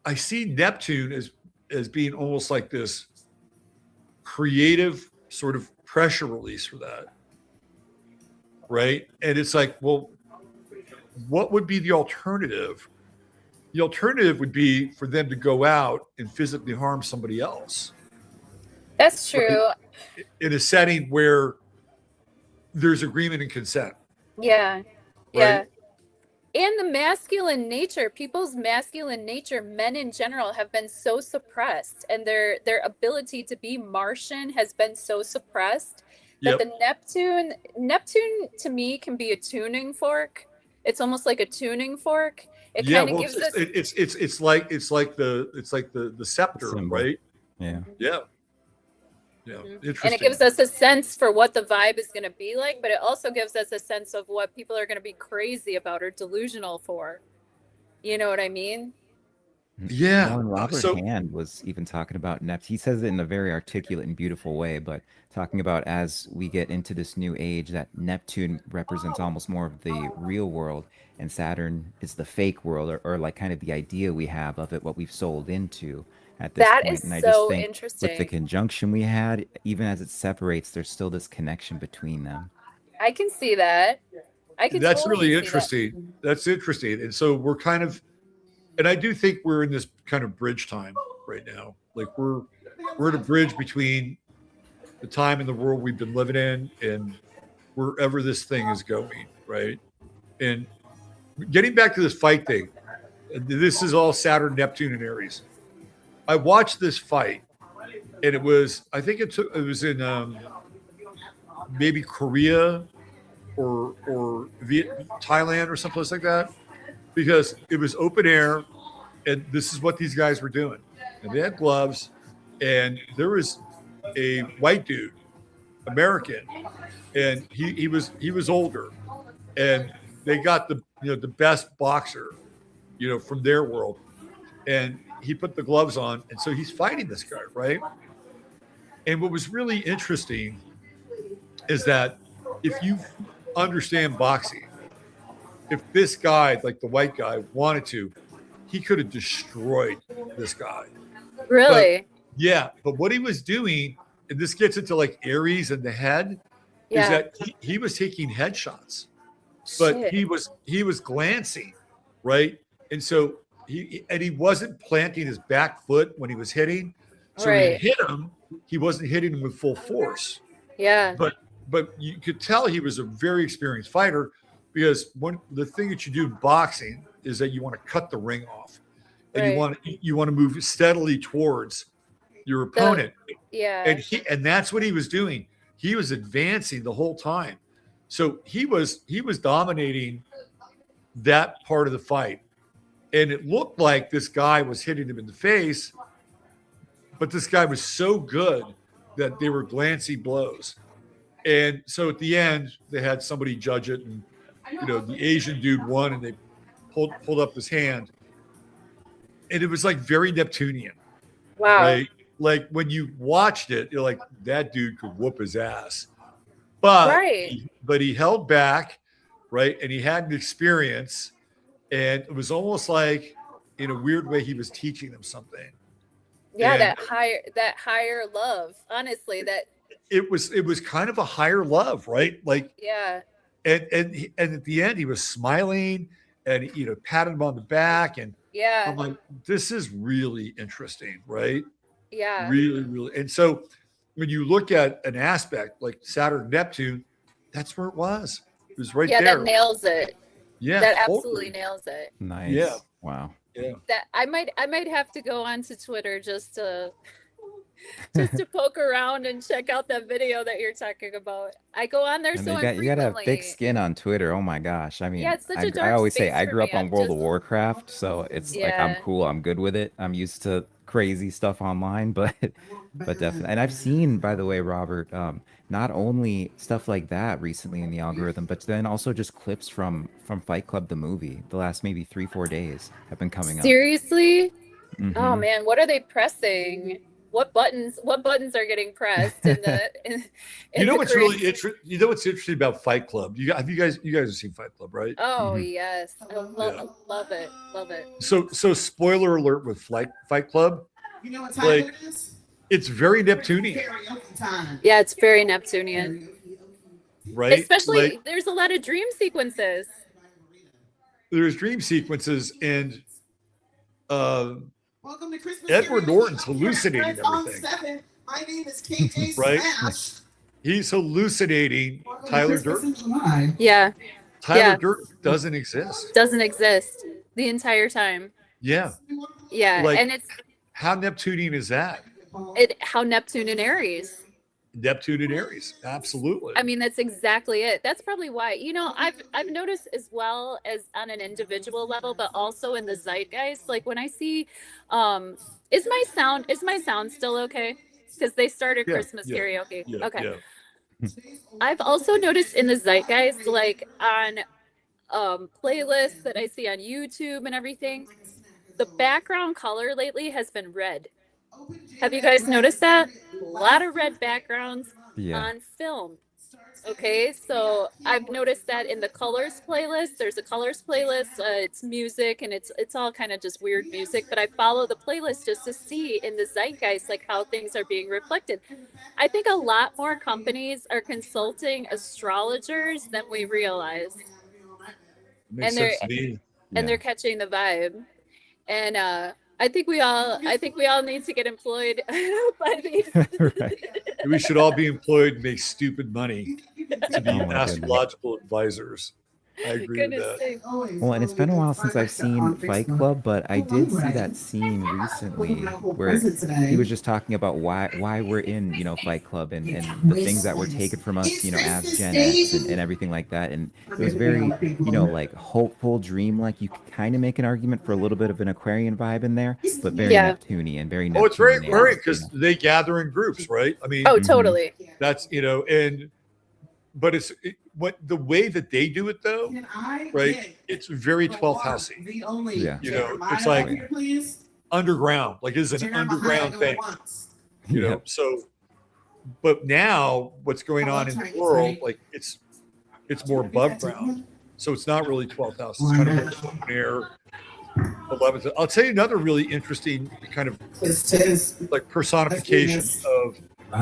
I see Neptune as being almost like this creative sort of pressure release for that. Right? And it's like, well, what would be the alternative? The alternative would be for them to go out and physically harm somebody else. That's true. Right? In a setting where there's agreement and consent. Yeah. Right? Yeah. And the masculine nature, people's masculine nature, men in general have been so suppressed, and their ability to be Martian has been so suppressed that the Neptune to me can be a tuning fork. It's almost like a tuning fork. It kind of gives us it's like the scepter, symbol. right? Yeah. Yeah. Yeah. Interesting. And it gives us a sense for what the vibe is going to be like, but it also gives us a sense of what people are going to be crazy about or delusional for. You know what I mean? Yeah. Well, and Robert Hand was even talking about Neptune. He says it in a very articulate and beautiful way, but talking about as we get into this new age, that Neptune represents almost more of the real world, and Saturn is the fake world, or like kind of the idea we have of it, what we've sold into at this That point. is And I so just think interesting. with the conjunction we had, even as it separates, there's still this connection between them. I can see that. That's totally really see interesting. That's interesting. And so we're kind of, and I do think we're in this kind of bridge time right now. Like we're at a bridge between the time in the world we've been living in and wherever this thing is going, right? And getting back to this fight thing, this is all Saturn, Neptune, and Aries. I watched this fight, and it was in maybe Korea or Thailand or someplace like that, because it was open air, and this is what these guys were doing. And they had gloves, and there was a white dude, American, and he was older, and they got the best boxer, from their world, and he put the gloves on, and so he's fighting this guy, right? And what was really interesting is that if you understand boxing, if this guy, like the white guy, wanted to, he could have destroyed this guy. Really? But what he was doing, and this gets into like Aries and the head, is that he was taking headshots, but Shit. he was glancing, right? And so he wasn't planting his back foot when he was hitting. So when he hit him, he wasn't hitting him with full force. Yeah. But you could tell he was a very experienced fighter, because the thing that you do in boxing is that you want to cut the ring off, and you want to move steadily towards your opponent. And that's what he was doing. He was advancing the whole time. So he was dominating that part of the fight. And it looked like this guy was hitting him in the face, but this guy was so good that they were glancing blows. And so at the end, they had somebody judge it, and the Asian dude won, and they pulled up his hand, and it was like very Neptunian. Wow. Right? Like when you watched it, you're like, that dude could whoop his ass. But he held back, right? And he had an experience, and it was almost like, in a weird way, he was teaching them something. Yeah, and that higher love. Honestly, that it was kind of a higher love, right? Like, and at the end, he was smiling, and patted him on the back, and I'm like, this is really interesting, right? Yeah. Really, really. And so when you look at an aspect like Saturn, Neptune, that's where it was. It was right there. Yeah, that nails it. Yeah, that absolutely nails it. Nice. Yeah. Wow. Yeah. That I might have to go onto Twitter just to poke around and check out that video that you're talking about. I go on there And so you infrequently. gotta have thick skin on Twitter. Oh my gosh. I mean, it's such a dark I always say space I for grew up me. on I'm World of just- Warcraft, so it's like I'm cool. I'm good with it. I'm used to crazy stuff online, but definitely. And I've seen, by the way, Robert, not only stuff like that recently in the algorithm, but then also just clips from Fight Club the movie. The last maybe 3-4 days have been coming up. Seriously? Mhm. Oh man, what are they pressing? What buttons are getting pressed in the what's really interesting? You know what's interesting about Fight Club? You guys have seen Fight Club, right? Oh yes, I love it. So spoiler alert with Fight Club. You know what time it is? It's very Neptunian. Karaoke time. Yeah, it's very Neptunian. Right? Especially there's a lot of dream sequences. There's dream sequences, and Welcome to Christmas. Edward Norton's hallucinating everything. My name is KJ Right? Smash. He's hallucinating Tyler Durden. Yeah. Tyler Durden doesn't exist. Doesn't exist the entire time. Yeah. Yeah, Like, and it's how Neptunian is that? how Neptune and Aries. Neptune and Aries. Absolutely. I mean, that's exactly it. That's probably why, I've noticed as well as on an individual level, but also in the zeitgeist, like when I see, is my sound still okay? Because they started Christmas karaoke. Yeah, okay. yeah. I've also noticed in the zeitgeist, like on playlists that I see on YouTube and everything, the background color lately has been red. Have you guys noticed that? A lot of red backgrounds on film. Okay, so I've noticed that in the colors playlist. There's a colors playlist. It's music, and it's all kind of just weird music. But I follow the playlist just to see in the zeitgeist like how things are being reflected. I think a lot more companies are consulting astrologers than we realize, Makes sense to me. and they're catching the vibe. And I think we all need to get employed by these. Right. We should all be employed and make stupid money to be Oh my astrological advisors. I agree with that. Well, and it's been a while since I've seen Fight Club, but I did see that scene recently where he was just talking about why we're in, Fight Club and the things that were taken from us, as Gen X and everything like that. And it was very, like hopeful, dream-like. You could kind of make an argument for a little bit of an Aquarian vibe in there, but very Neptunian, very Neptunian. Oh, it's very because they gather in groups, right? I mean, Totally. That's but what the way that they do it though, right? It's very 12th housey. Yeah. It's like underground, like it's an underground thing. So, but now what's going on in the world, like it's more above ground, so it's not really 12th house. It's kind of like open air, 11th. I'll tell you another really interesting kind of like personification of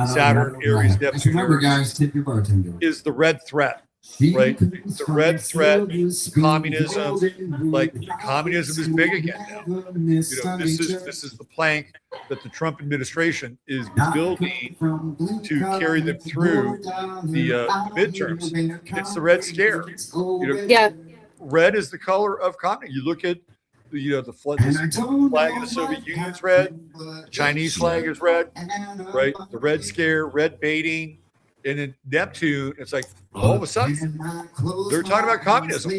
Saturn, Aries, Neptune, Remember, Aries guys, tip your bartender. is the red threat, right? The red threat, communism, like communism is big again now. This is the plank that the Trump administration is building to carry them through the midterms. It's the Red Scare. Yeah. Red is the color of communism. You look at the flag of the Soviet Union is red, the Chinese flag is red, right? The Red Scare, red baiting, and in Neptune, it's like all of a sudden they're talking about communism.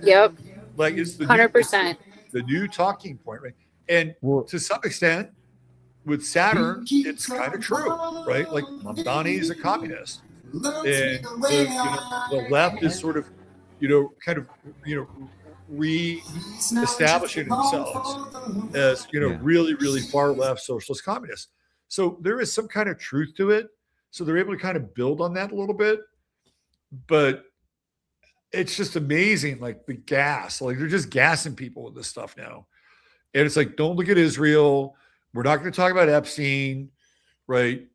Yep. Like it's the 100%. the new talking point, right? And to some extent, with Saturn, it's kind of true, right? Like Mamdani is a communist, and the left is sort of, re-establishing themselves as really, really far left socialist communists. So there is some kind of truth to it. So they're able to kind of build on that a little bit, but it's just amazing, like the gas, like they're just gassing people with this stuff now. And it's like, don't look at Israel. We're not going to talk about Epstein, right?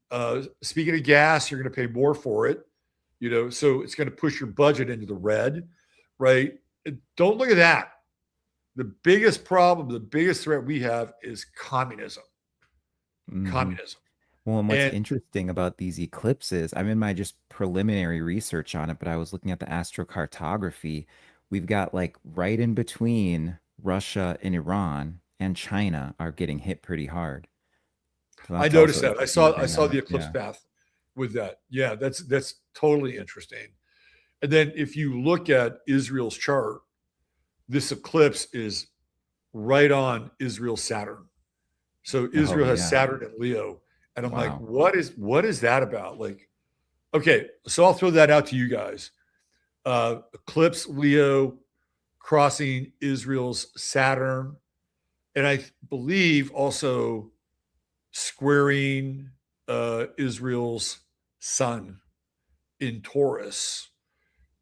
Speaking of gas, you're going to pay more for it, so it's going to push your budget into the red, right? And don't look at that. The biggest problem, the biggest threat we have is communism. Mhm. Communism. Well, and what's interesting about these eclipses, I'm in my just preliminary research on it, but I was looking at the astrocartography. We've got like right in between Russia and Iran and China are getting hit pretty hard. So I that's noticed also that. I saw the eclipse path with that. Yeah, that's totally interesting. And then if you look at Israel's chart, this eclipse is right on Israel's Saturn. So Israel has Saturn and Leo. And I'm like, what is that about? Like, okay, so I'll throw that out to you guys. Eclipse Leo crossing Israel's Saturn. And I believe also squaring Israel's sun in Taurus,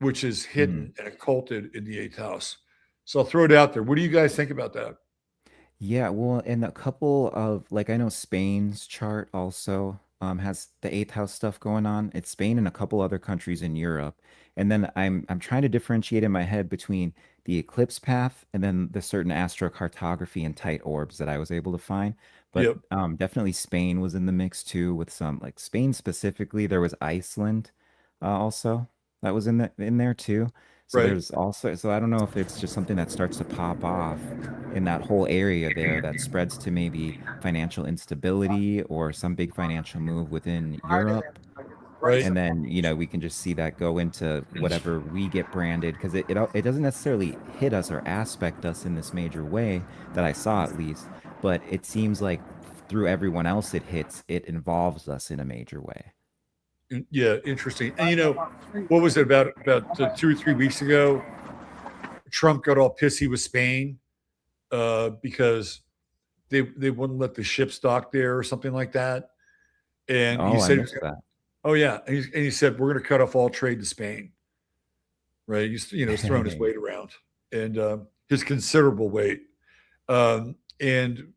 which is hidden and occulted in the 8th house. So I'll throw it out there. What do you guys think about that? Yeah, well, and a couple of like I know Spain's chart also has the 8th house stuff going on. It's Spain and a couple other countries in Europe. And then I'm trying to differentiate in my head between the eclipse path and then the certain astrocartography and tight orbs that I was able to find. But definitely Spain was in the mix too with some like Spain specifically. There was Iceland also that was in there too. So there's also, so I don't know if it's just something that starts to pop off in that whole area there that spreads to maybe financial instability or some big financial move within Europe. Right. And then, we can just see that go into whatever we get branded because it doesn't necessarily hit us or aspect us in this major way that I saw at least, but it seems like through everyone else it hits, it involves us in a major way. Yeah, interesting. And what was it about 2 or 3 weeks ago? Trump got all pissy with Spain because they wouldn't let the ships dock there or something like that. And he said, "Oh yeah," and he said, "We're going to cut off all trade to Spain." Right? He's throwing his weight around and his considerable weight, and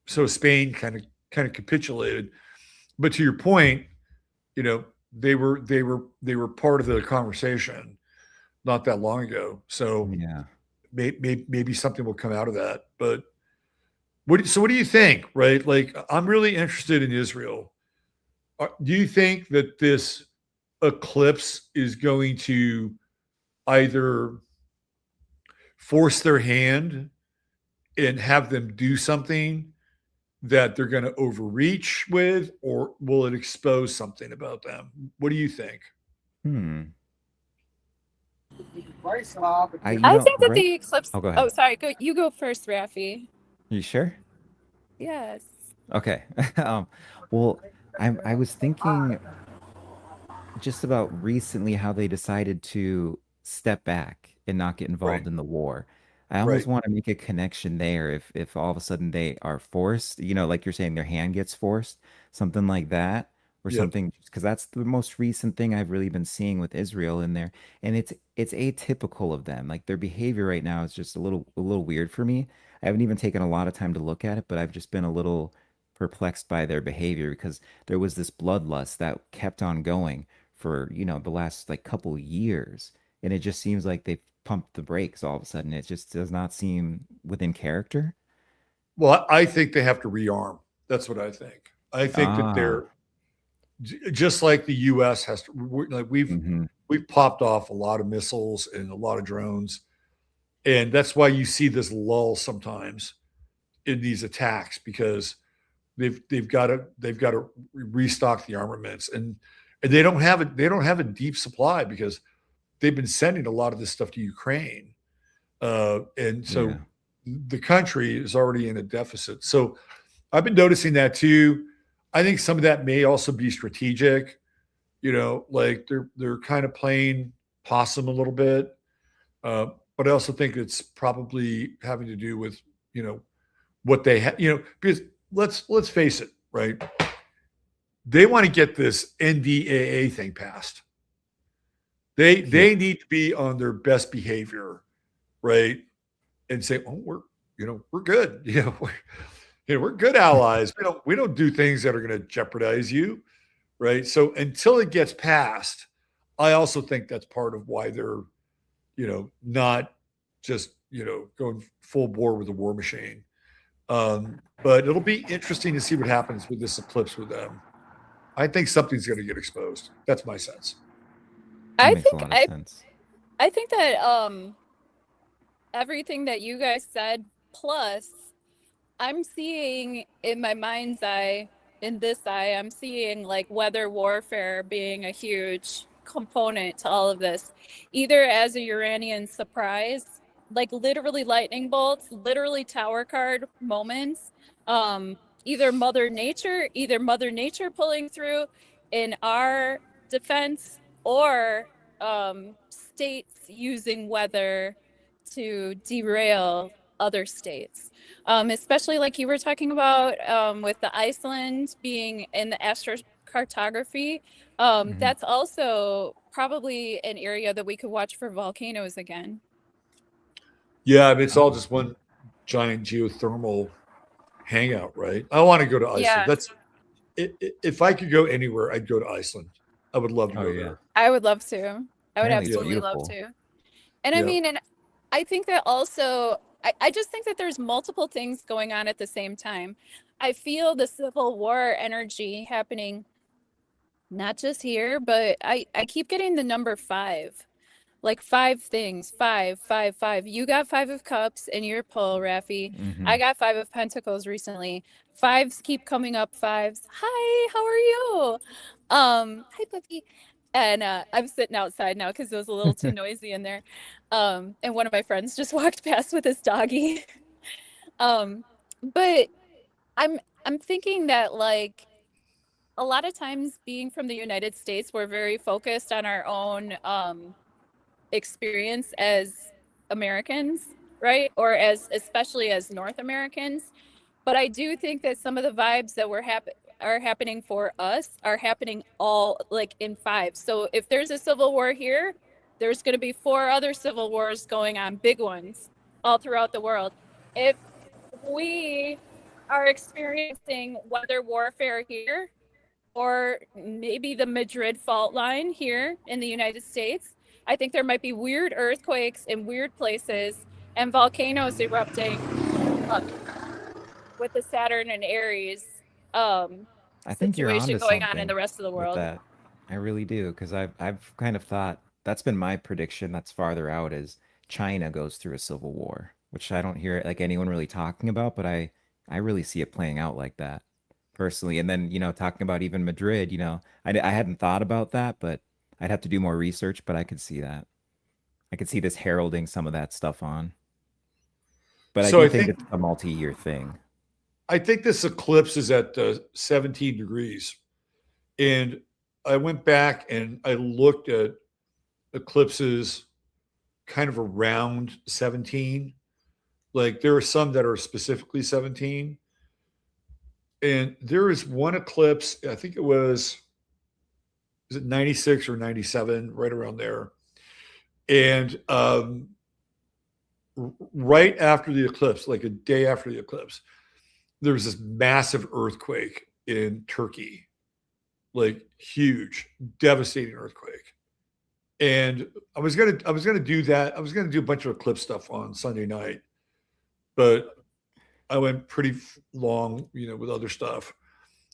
so Spain kind of capitulated. But to your point, they were part of the conversation not that long ago. So maybe something will come out of that. But what do you think? Right? Like I'm really interested in Israel. Do you think that this eclipse is going to either force their hand and have them do something that they're going to overreach with, or will it expose something about them? What do you think? I think that the eclipse. Oh, go ahead. Oh, sorry. You go first, Raffi. You sure? Yes. Okay. Well, I was thinking just about recently how they decided to step back and not get involved in the war. I almost want to make a connection there if all of a sudden they are forced, like you're saying, their hand gets forced, something like that, or or Yep. something, because that's the most recent thing I've really been seeing with Israel in there, and it's atypical of them. Like their behavior right now is just a little weird for me. I haven't even taken a lot of time to look at it, but I've just been a little perplexed by their behavior because there was this bloodlust that kept on going for, the last like couple years, and it just seems like they've pumped the brakes all of a sudden. It just does not seem within character. Well, I think they have to rearm. That's what I think. I think that Ah. they're just like the U.S. has to. Like Hmm. we've popped off a lot of missiles and a lot of drones, and that's why you see this lull sometimes in these attacks because they've got to restock the armaments and they don't have a deep supply because they've been sending a lot of this stuff to Ukraine, and so Yeah. the country is already in a deficit. So I've been noticing that too. I think some of that may also be strategic. Like they're kind of playing possum a little bit, uh, but I also think it's probably having to do with what they have. Because let's face it, right? They want to get this NDAA thing passed. They Yeah. they need to be on their best behavior, right? And say, oh, we're good. We're good allies. We don't do things that are going to jeopardize you, right? So until it gets passed, I also think that's part of why they're not just going full bore with the war machine. But it'll be interesting to see what happens with this eclipse with them. I think something's going to get exposed. That's my sense. That I makes a think lot of I sense. I think that everything that you guys said plus I'm seeing in my mind's eye, in this eye, I'm seeing like weather warfare being a huge component to all of this, either as a Uranian surprise, like literally lightning bolts, literally tower card moments, um, either Mother Nature pulling through in our defense, or states using weather to derail other states. Especially like you were talking about with the Iceland being in the astrocartography. Hmm. That's also probably an area that we could watch for volcanoes again. Yeah, I mean, it's all Oh, just okay. one giant geothermal hangout, right? I want to go to Iceland. Yeah, If I could go anywhere, I'd go to Iceland. I would love to Oh go yeah. there. I would love to. I would Apparently it's Yeah, absolutely love beautiful. to. And I yeah. mean, and I think that also, I just think that there's multiple things going on at the same time. I feel the Civil War energy happening, not just here, but I keep getting the number five. Like five things, five, five, five. You got five of cups in your pull, Raffi. Hmm. I got five of pentacles recently. Fives keep coming up. Fives. Hi, how are you? Hi, puppy. And I'm sitting outside now because it was a little too noisy in there. And one of my friends just walked past with his doggy. um, but I'm thinking that like a lot of times being from the United States, we're very focused on our own experience as Americans, right? Or as especially as North Americans. But I do think that some of the vibes that are happening for us are happening all like in five. So if there's a civil war here, there's going to be four other civil wars going on, big ones, all throughout the world. If we are experiencing weather warfare here, or maybe the Madrid fault line here in the United States, I think there might be weird earthquakes in weird places and volcanoes erupting uh, with the Saturn and Aries I think you're situation onto going on in the something rest of the with world. that. I really do, because I've kind of thought that's been my prediction that's farther out is China goes through a civil war, which I don't hear like anyone really talking about, but I really see it playing out like that personally. And then, talking about even Madrid, I hadn't thought about that, but I'd have to do more research, but I could see that. I could see this heralding some of that stuff on. But I So do I think think it's a multi-year thing. I think this eclipse is at 17 degrees, and I went back and I looked at eclipses kind of around 17. Like there are some that are specifically 17, and there is one eclipse. I think it was is it 96 or 97, right around there. And right after the eclipse, like a day after the eclipse, there was this massive earthquake in Turkey, like huge, devastating earthquake. And I was gonna do that. I was gonna do a bunch of eclipse stuff on Sunday night, but I went pretty long, with other stuff.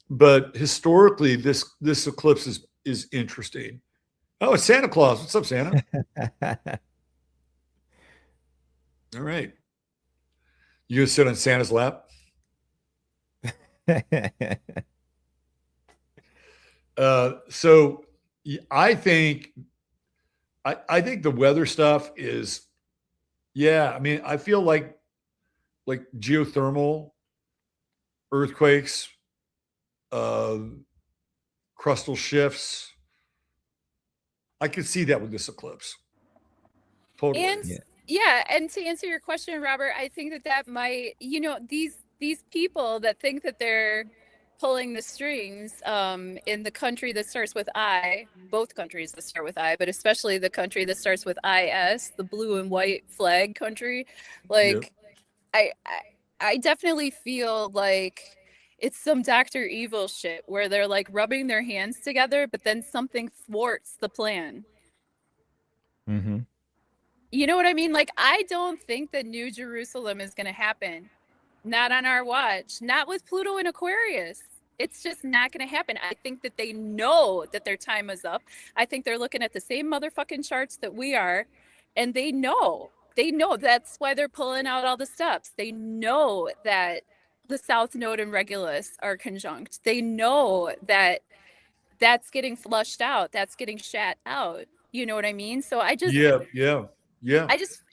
But historically, this eclipse is interesting. Oh, it's Santa Claus. What's up, Santa? All right. You gonna sit on Santa's lap? So I think the weather stuff is, yeah. I mean, I feel like geothermal, earthquakes, crustal shifts. I could see that with this eclipse. Totally. And and to answer your question, Robert, I think that might, these people that think that they're pulling the strings in the country that starts with I, both countries that start with I, but especially the country that starts with IS, the blue and white flag country. Like, yep. I definitely feel like it's some Dr. Evil shit where they're like rubbing their hands together, but then something thwarts the plan. Mm-hmm. You know what I mean? Like, I don't think that New Jerusalem is going to happen. Not on our watch. Not with Pluto in Aquarius. It's just not going to happen. I think that they know that their time is up. I think they're looking at the same motherfucking charts that we are. And they know. They know. That's why they're pulling out all the stops. They know that the South Node and Regulus are conjunct. They know that that's getting flushed out. That's getting shat out. You know what I mean? So I just... Yeah.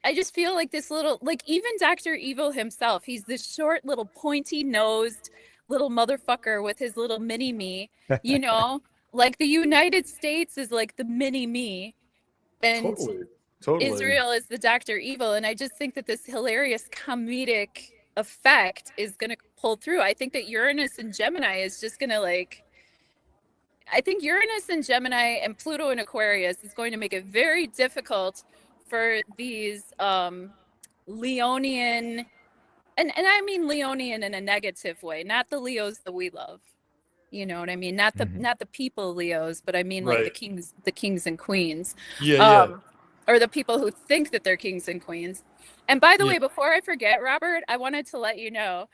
I just feel like this little, like, even Dr. Evil himself, he's this short little pointy nosed little motherfucker with his little mini me, like the United States is like the mini me, and totally. Israel is the Dr. Evil. And I just think that this hilarious comedic effect is going to pull through. I think that Uranus and Gemini is just going to I think Uranus and Gemini and Pluto in Aquarius is going to make it very difficult for these Leonian, and I mean Leonian in a negative way, not the Leos that we love. You know what I mean? Not the people Leos, but I mean like the kings and queens. Or the people who think that they're kings and queens. And by the way, before I forget, Robert, I wanted to let you know,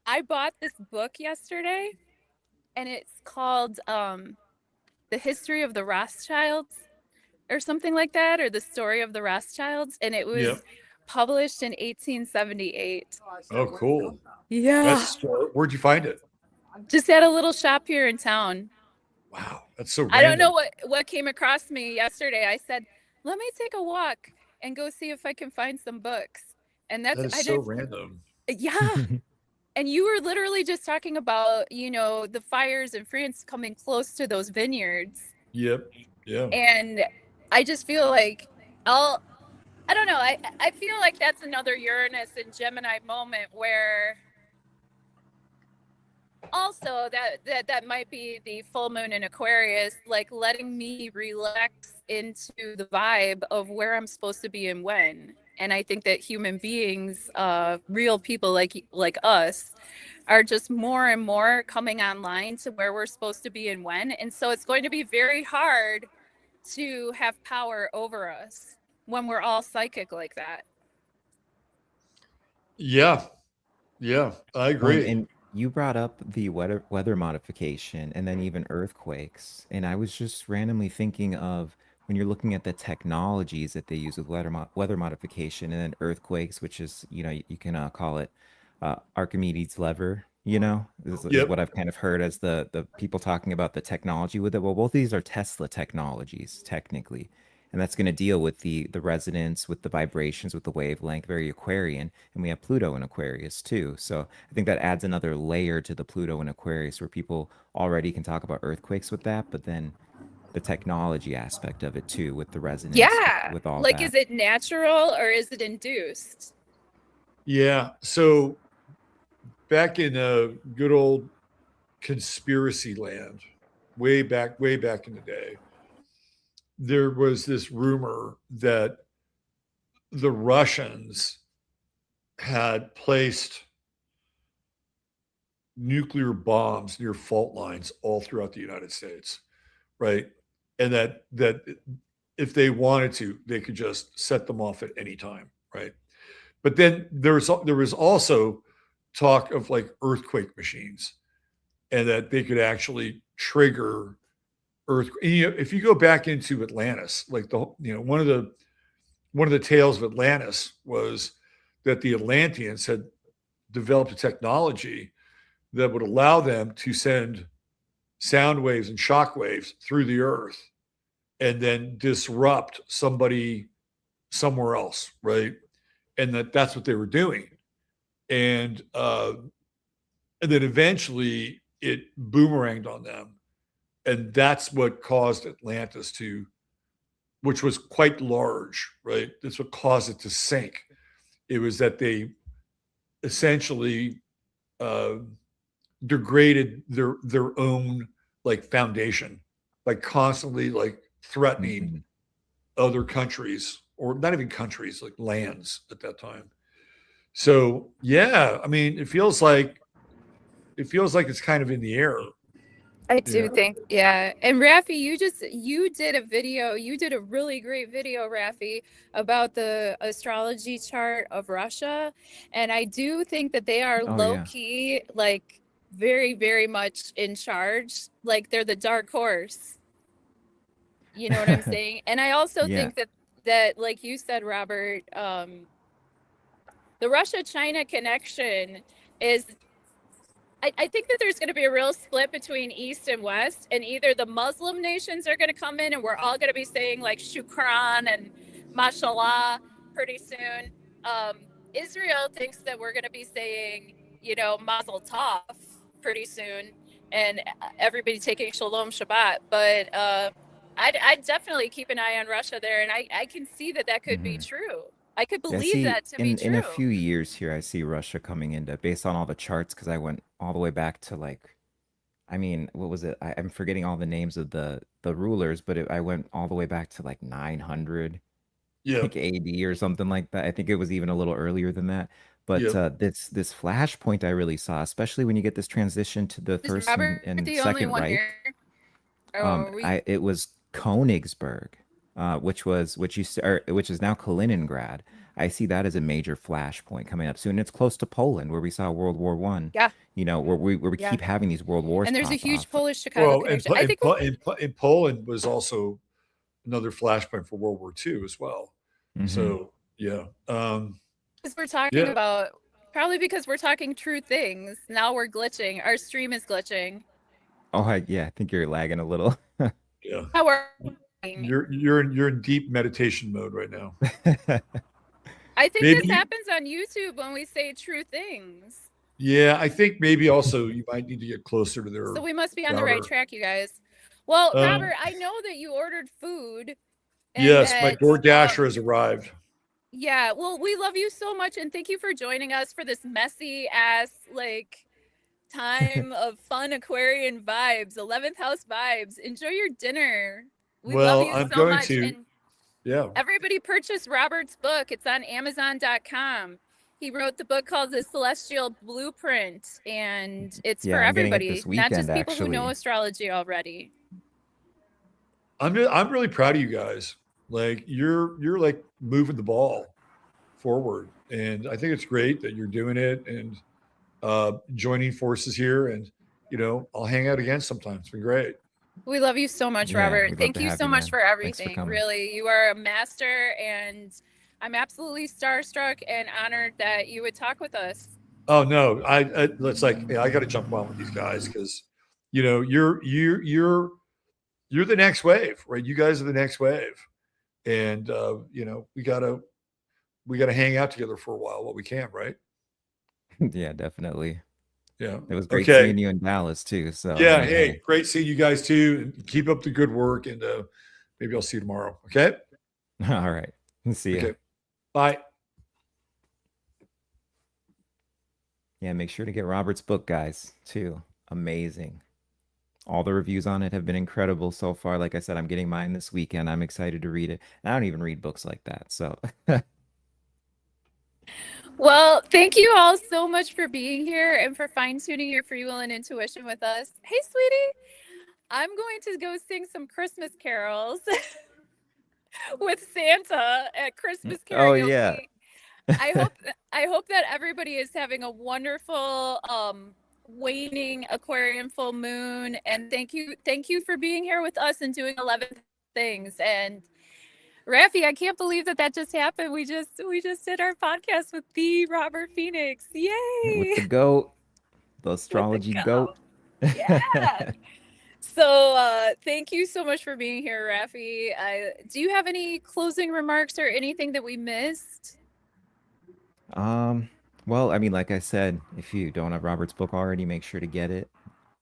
I bought this book yesterday, and it's called The History of the Rothschilds, or something like that, or The Story of the Rothschilds, and it was published in 1878. Oh, cool. Yeah. That's smart. Where'd you find it? Just at a little shop here in town. Wow, that's so random. I don't know what came across me yesterday. I said, let me take a walk and go see if I can find some books. And that is so random. Yeah. And you were literally just talking about, the fires in France coming close to those vineyards. Yep. Yeah. And I just feel like I don't know. I feel like that's another Uranus and Gemini moment where also that might be the full moon in Aquarius, like letting me relax into the vibe of where I'm supposed to be and when. And I think that human beings, real people like us, are just more and more coming online to where we're supposed to be and when. And so it's going to be very hard to have power over us when we're all psychic like that. Yeah, I agree. And you brought up the weather modification and then even earthquakes, and I was just randomly thinking of when you're looking at the technologies that they use with weather modification and then earthquakes, which is, you can call it Archimedes' lever. Is what I've kind of heard as the people talking about the technology with it. Well, both of these are Tesla technologies technically, and that's going to deal with the resonance, with the vibrations, with the wavelength, very Aquarian. And we have Pluto in Aquarius too. So I think that adds another layer to the Pluto in Aquarius, where people already can talk about earthquakes with that, but then the technology aspect of it too, with the resonance. Yeah, with all like that. Is it natural or is it induced? Yeah. So back in good old conspiracy land, way back in the day, there was this rumor that the Russians had placed nuclear bombs near fault lines all throughout the United States, right? And that if they wanted to, they could just set them off at any time, right? But then there was also talk of like earthquake machines, and that they could actually trigger earthquake. You know, if you go back into Atlantis, like one of the tales of Atlantis was that the Atlanteans had developed a technology that would allow them to send sound waves and shock waves through the earth and then disrupt somebody somewhere else, right? And that's what they were doing. And then eventually it boomeranged on them. And that's what caused Atlantis to, which was quite large, right? That's what caused it to sink. It was that they essentially degraded their own like foundation by constantly like threatening other countries, or not even countries, like lands at that time. So yeah, I mean, it feels like it's kind of in the air. I do Yeah. think, yeah. And Raffi, you did a really great video, Raffi, about the astrology chart of Russia. And I do think that they are Oh, low yeah. key, like very, very much in charge. Like they're the dark horse. You know what I'm saying? And I also Yeah. think that like you said, Robert, the Russia-China connection is, I think that there's going to be a real split between East and West, and either the Muslim nations are going to come in and we're all going to be saying like Shukran and Mashallah pretty soon. Israel thinks that we're going to be saying, you know, Mazel Tov pretty soon, and everybody taking Shalom Shabbat. But I'd definitely keep an eye on Russia there, and I can see that could be true. I could Yeah, I believe see that to be in a true. few years here, I see Russia coming into, based on all the charts, because I went all the way back to like, I mean, what was it? I'm forgetting all the names of the rulers, but I went all the way back to like 900, Yeah. like AD or something like that. I think it was even a little earlier than that. But Yeah. this flashpoint I really saw, especially when you get this transition to the Is first Robert and the only second one Reich. here? Oh, we It was Königsberg, which is now Kaliningrad. I see that as a major flashpoint coming up soon. It's close to Poland, where we saw World War One. yeah, You know, where we yeah. keep having these world wars And there's a pop huge off. Polish Chicago Well, connection. I think in Poland was also another flashpoint for World War II as well. So yeah, because we're talking yeah. about, probably because we're talking true things. Now we're glitching. Our stream is glitching. Oh, yeah, I think you're lagging a little. Yeah. Now we're You're in deep meditation mode right now. I think Maybe this happens on YouTube when we say true things. Yeah, I think maybe also you might need to get closer to their So we must be on the right router. track, you guys. Well, Um, Robert, I know that you ordered food and Yes, my that DoorDasher has arrived. yeah, well, we love you so much and thank you for joining us for this messy ass like time of fun Aquarian vibes, 11th house vibes. Enjoy your dinner. We love Well, you I'm so going much. to. And Yeah. everybody purchase Robert's book. It's on Amazon.com. He wrote the book called The Celestial Blueprint, and it's Yeah, for I'm getting it everybody, this not just weekend, people who know actually. astrology already. I'm really proud of you guys. Like you're like moving the ball forward, and I think it's great that you're doing it and joining forces here. And I'll hang out again sometime. It's been great. We love you so much, Yeah, Robert. we'd love Thank to you have so you, much man. for Thanks for everything. coming. Really, you are a master, and I'm absolutely starstruck and honored that you would talk with us. Oh no, it's like I got to jump on with these guys because you're the next wave, right? You guys are the next wave, and we gotta hang out together for a while while we can, right? Yeah, definitely. Yeah. It was great Okay. seeing you in Dallas too. So Yeah. I mean, Hey, great seeing you guys too. And keep up the good work, and maybe I'll see you tomorrow. Okay. all right. See ya. Okay. Bye. Yeah, make sure to get Robert's book, guys, too. Amazing. all the reviews on it have been incredible so far. Like I said, I'm getting mine this weekend. I'm excited to read it. And I don't even read books like that. So Well, thank you all so much for being here and for fine tuning your free will and intuition with us. Hey, sweetie, I'm going to go sing some Christmas carols with Santa at Christmas oh yeah. karaoke. I hope that everybody is having a wonderful waning Aquarian full moon, and thank you for being here with us and doing 11 things. And Raffi, I can't believe that just happened. We just did our podcast with the Robert Phoenix. With Yay! the goat, the With the astrology goat. goat. Yeah. So thank you so much for being here, Raffi. Do you have any closing remarks or anything that we missed? Well, I mean, like I said, if you don't have Robert's book already, make sure to get it.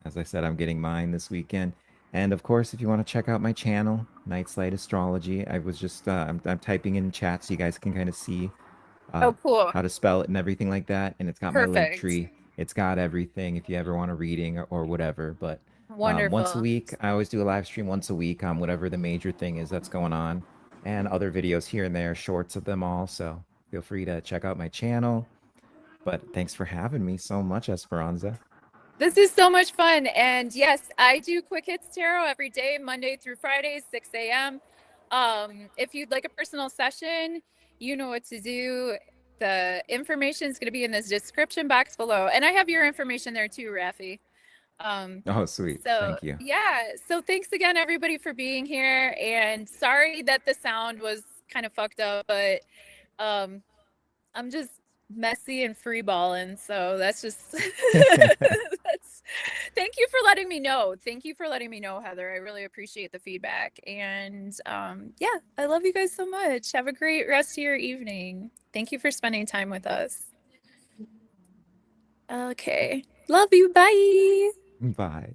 As I said, I'm getting mine this weekend. And of course, if you want to check out my channel, Night's Light Astrology, I was just I'm typing in chat so you guys can kind of see uh, Oh, cool. how to spell it and everything like that. And it's got my link Perfect. tree. It's got everything if you ever want a reading or whatever. But once a Wonderful. week, I always do a live stream once a week on whatever the major thing is that's going on, and other videos here and there, shorts of them all. So feel free to check out my channel. But thanks for having me so much, Esperanza. This is so much fun. And yes, I do Quick Hits Tarot every day, Monday through Friday, 6 a.m. If you'd like a personal session, you know what to do. The information is going to be in this description box below. And I have your information there too, Raffi. Oh, sweet. So Thank you. yeah, so thanks again, everybody, for being here. And sorry that the sound was kind of fucked up, but um, I'm just messy and free balling. So that's just that's thank you for letting me know. Thank you for letting me know, Heather. I really appreciate the feedback. And yeah, I love you guys so much. Have a great rest of your evening. Thank you for spending time with us. Okay. Love you. Bye. Bye.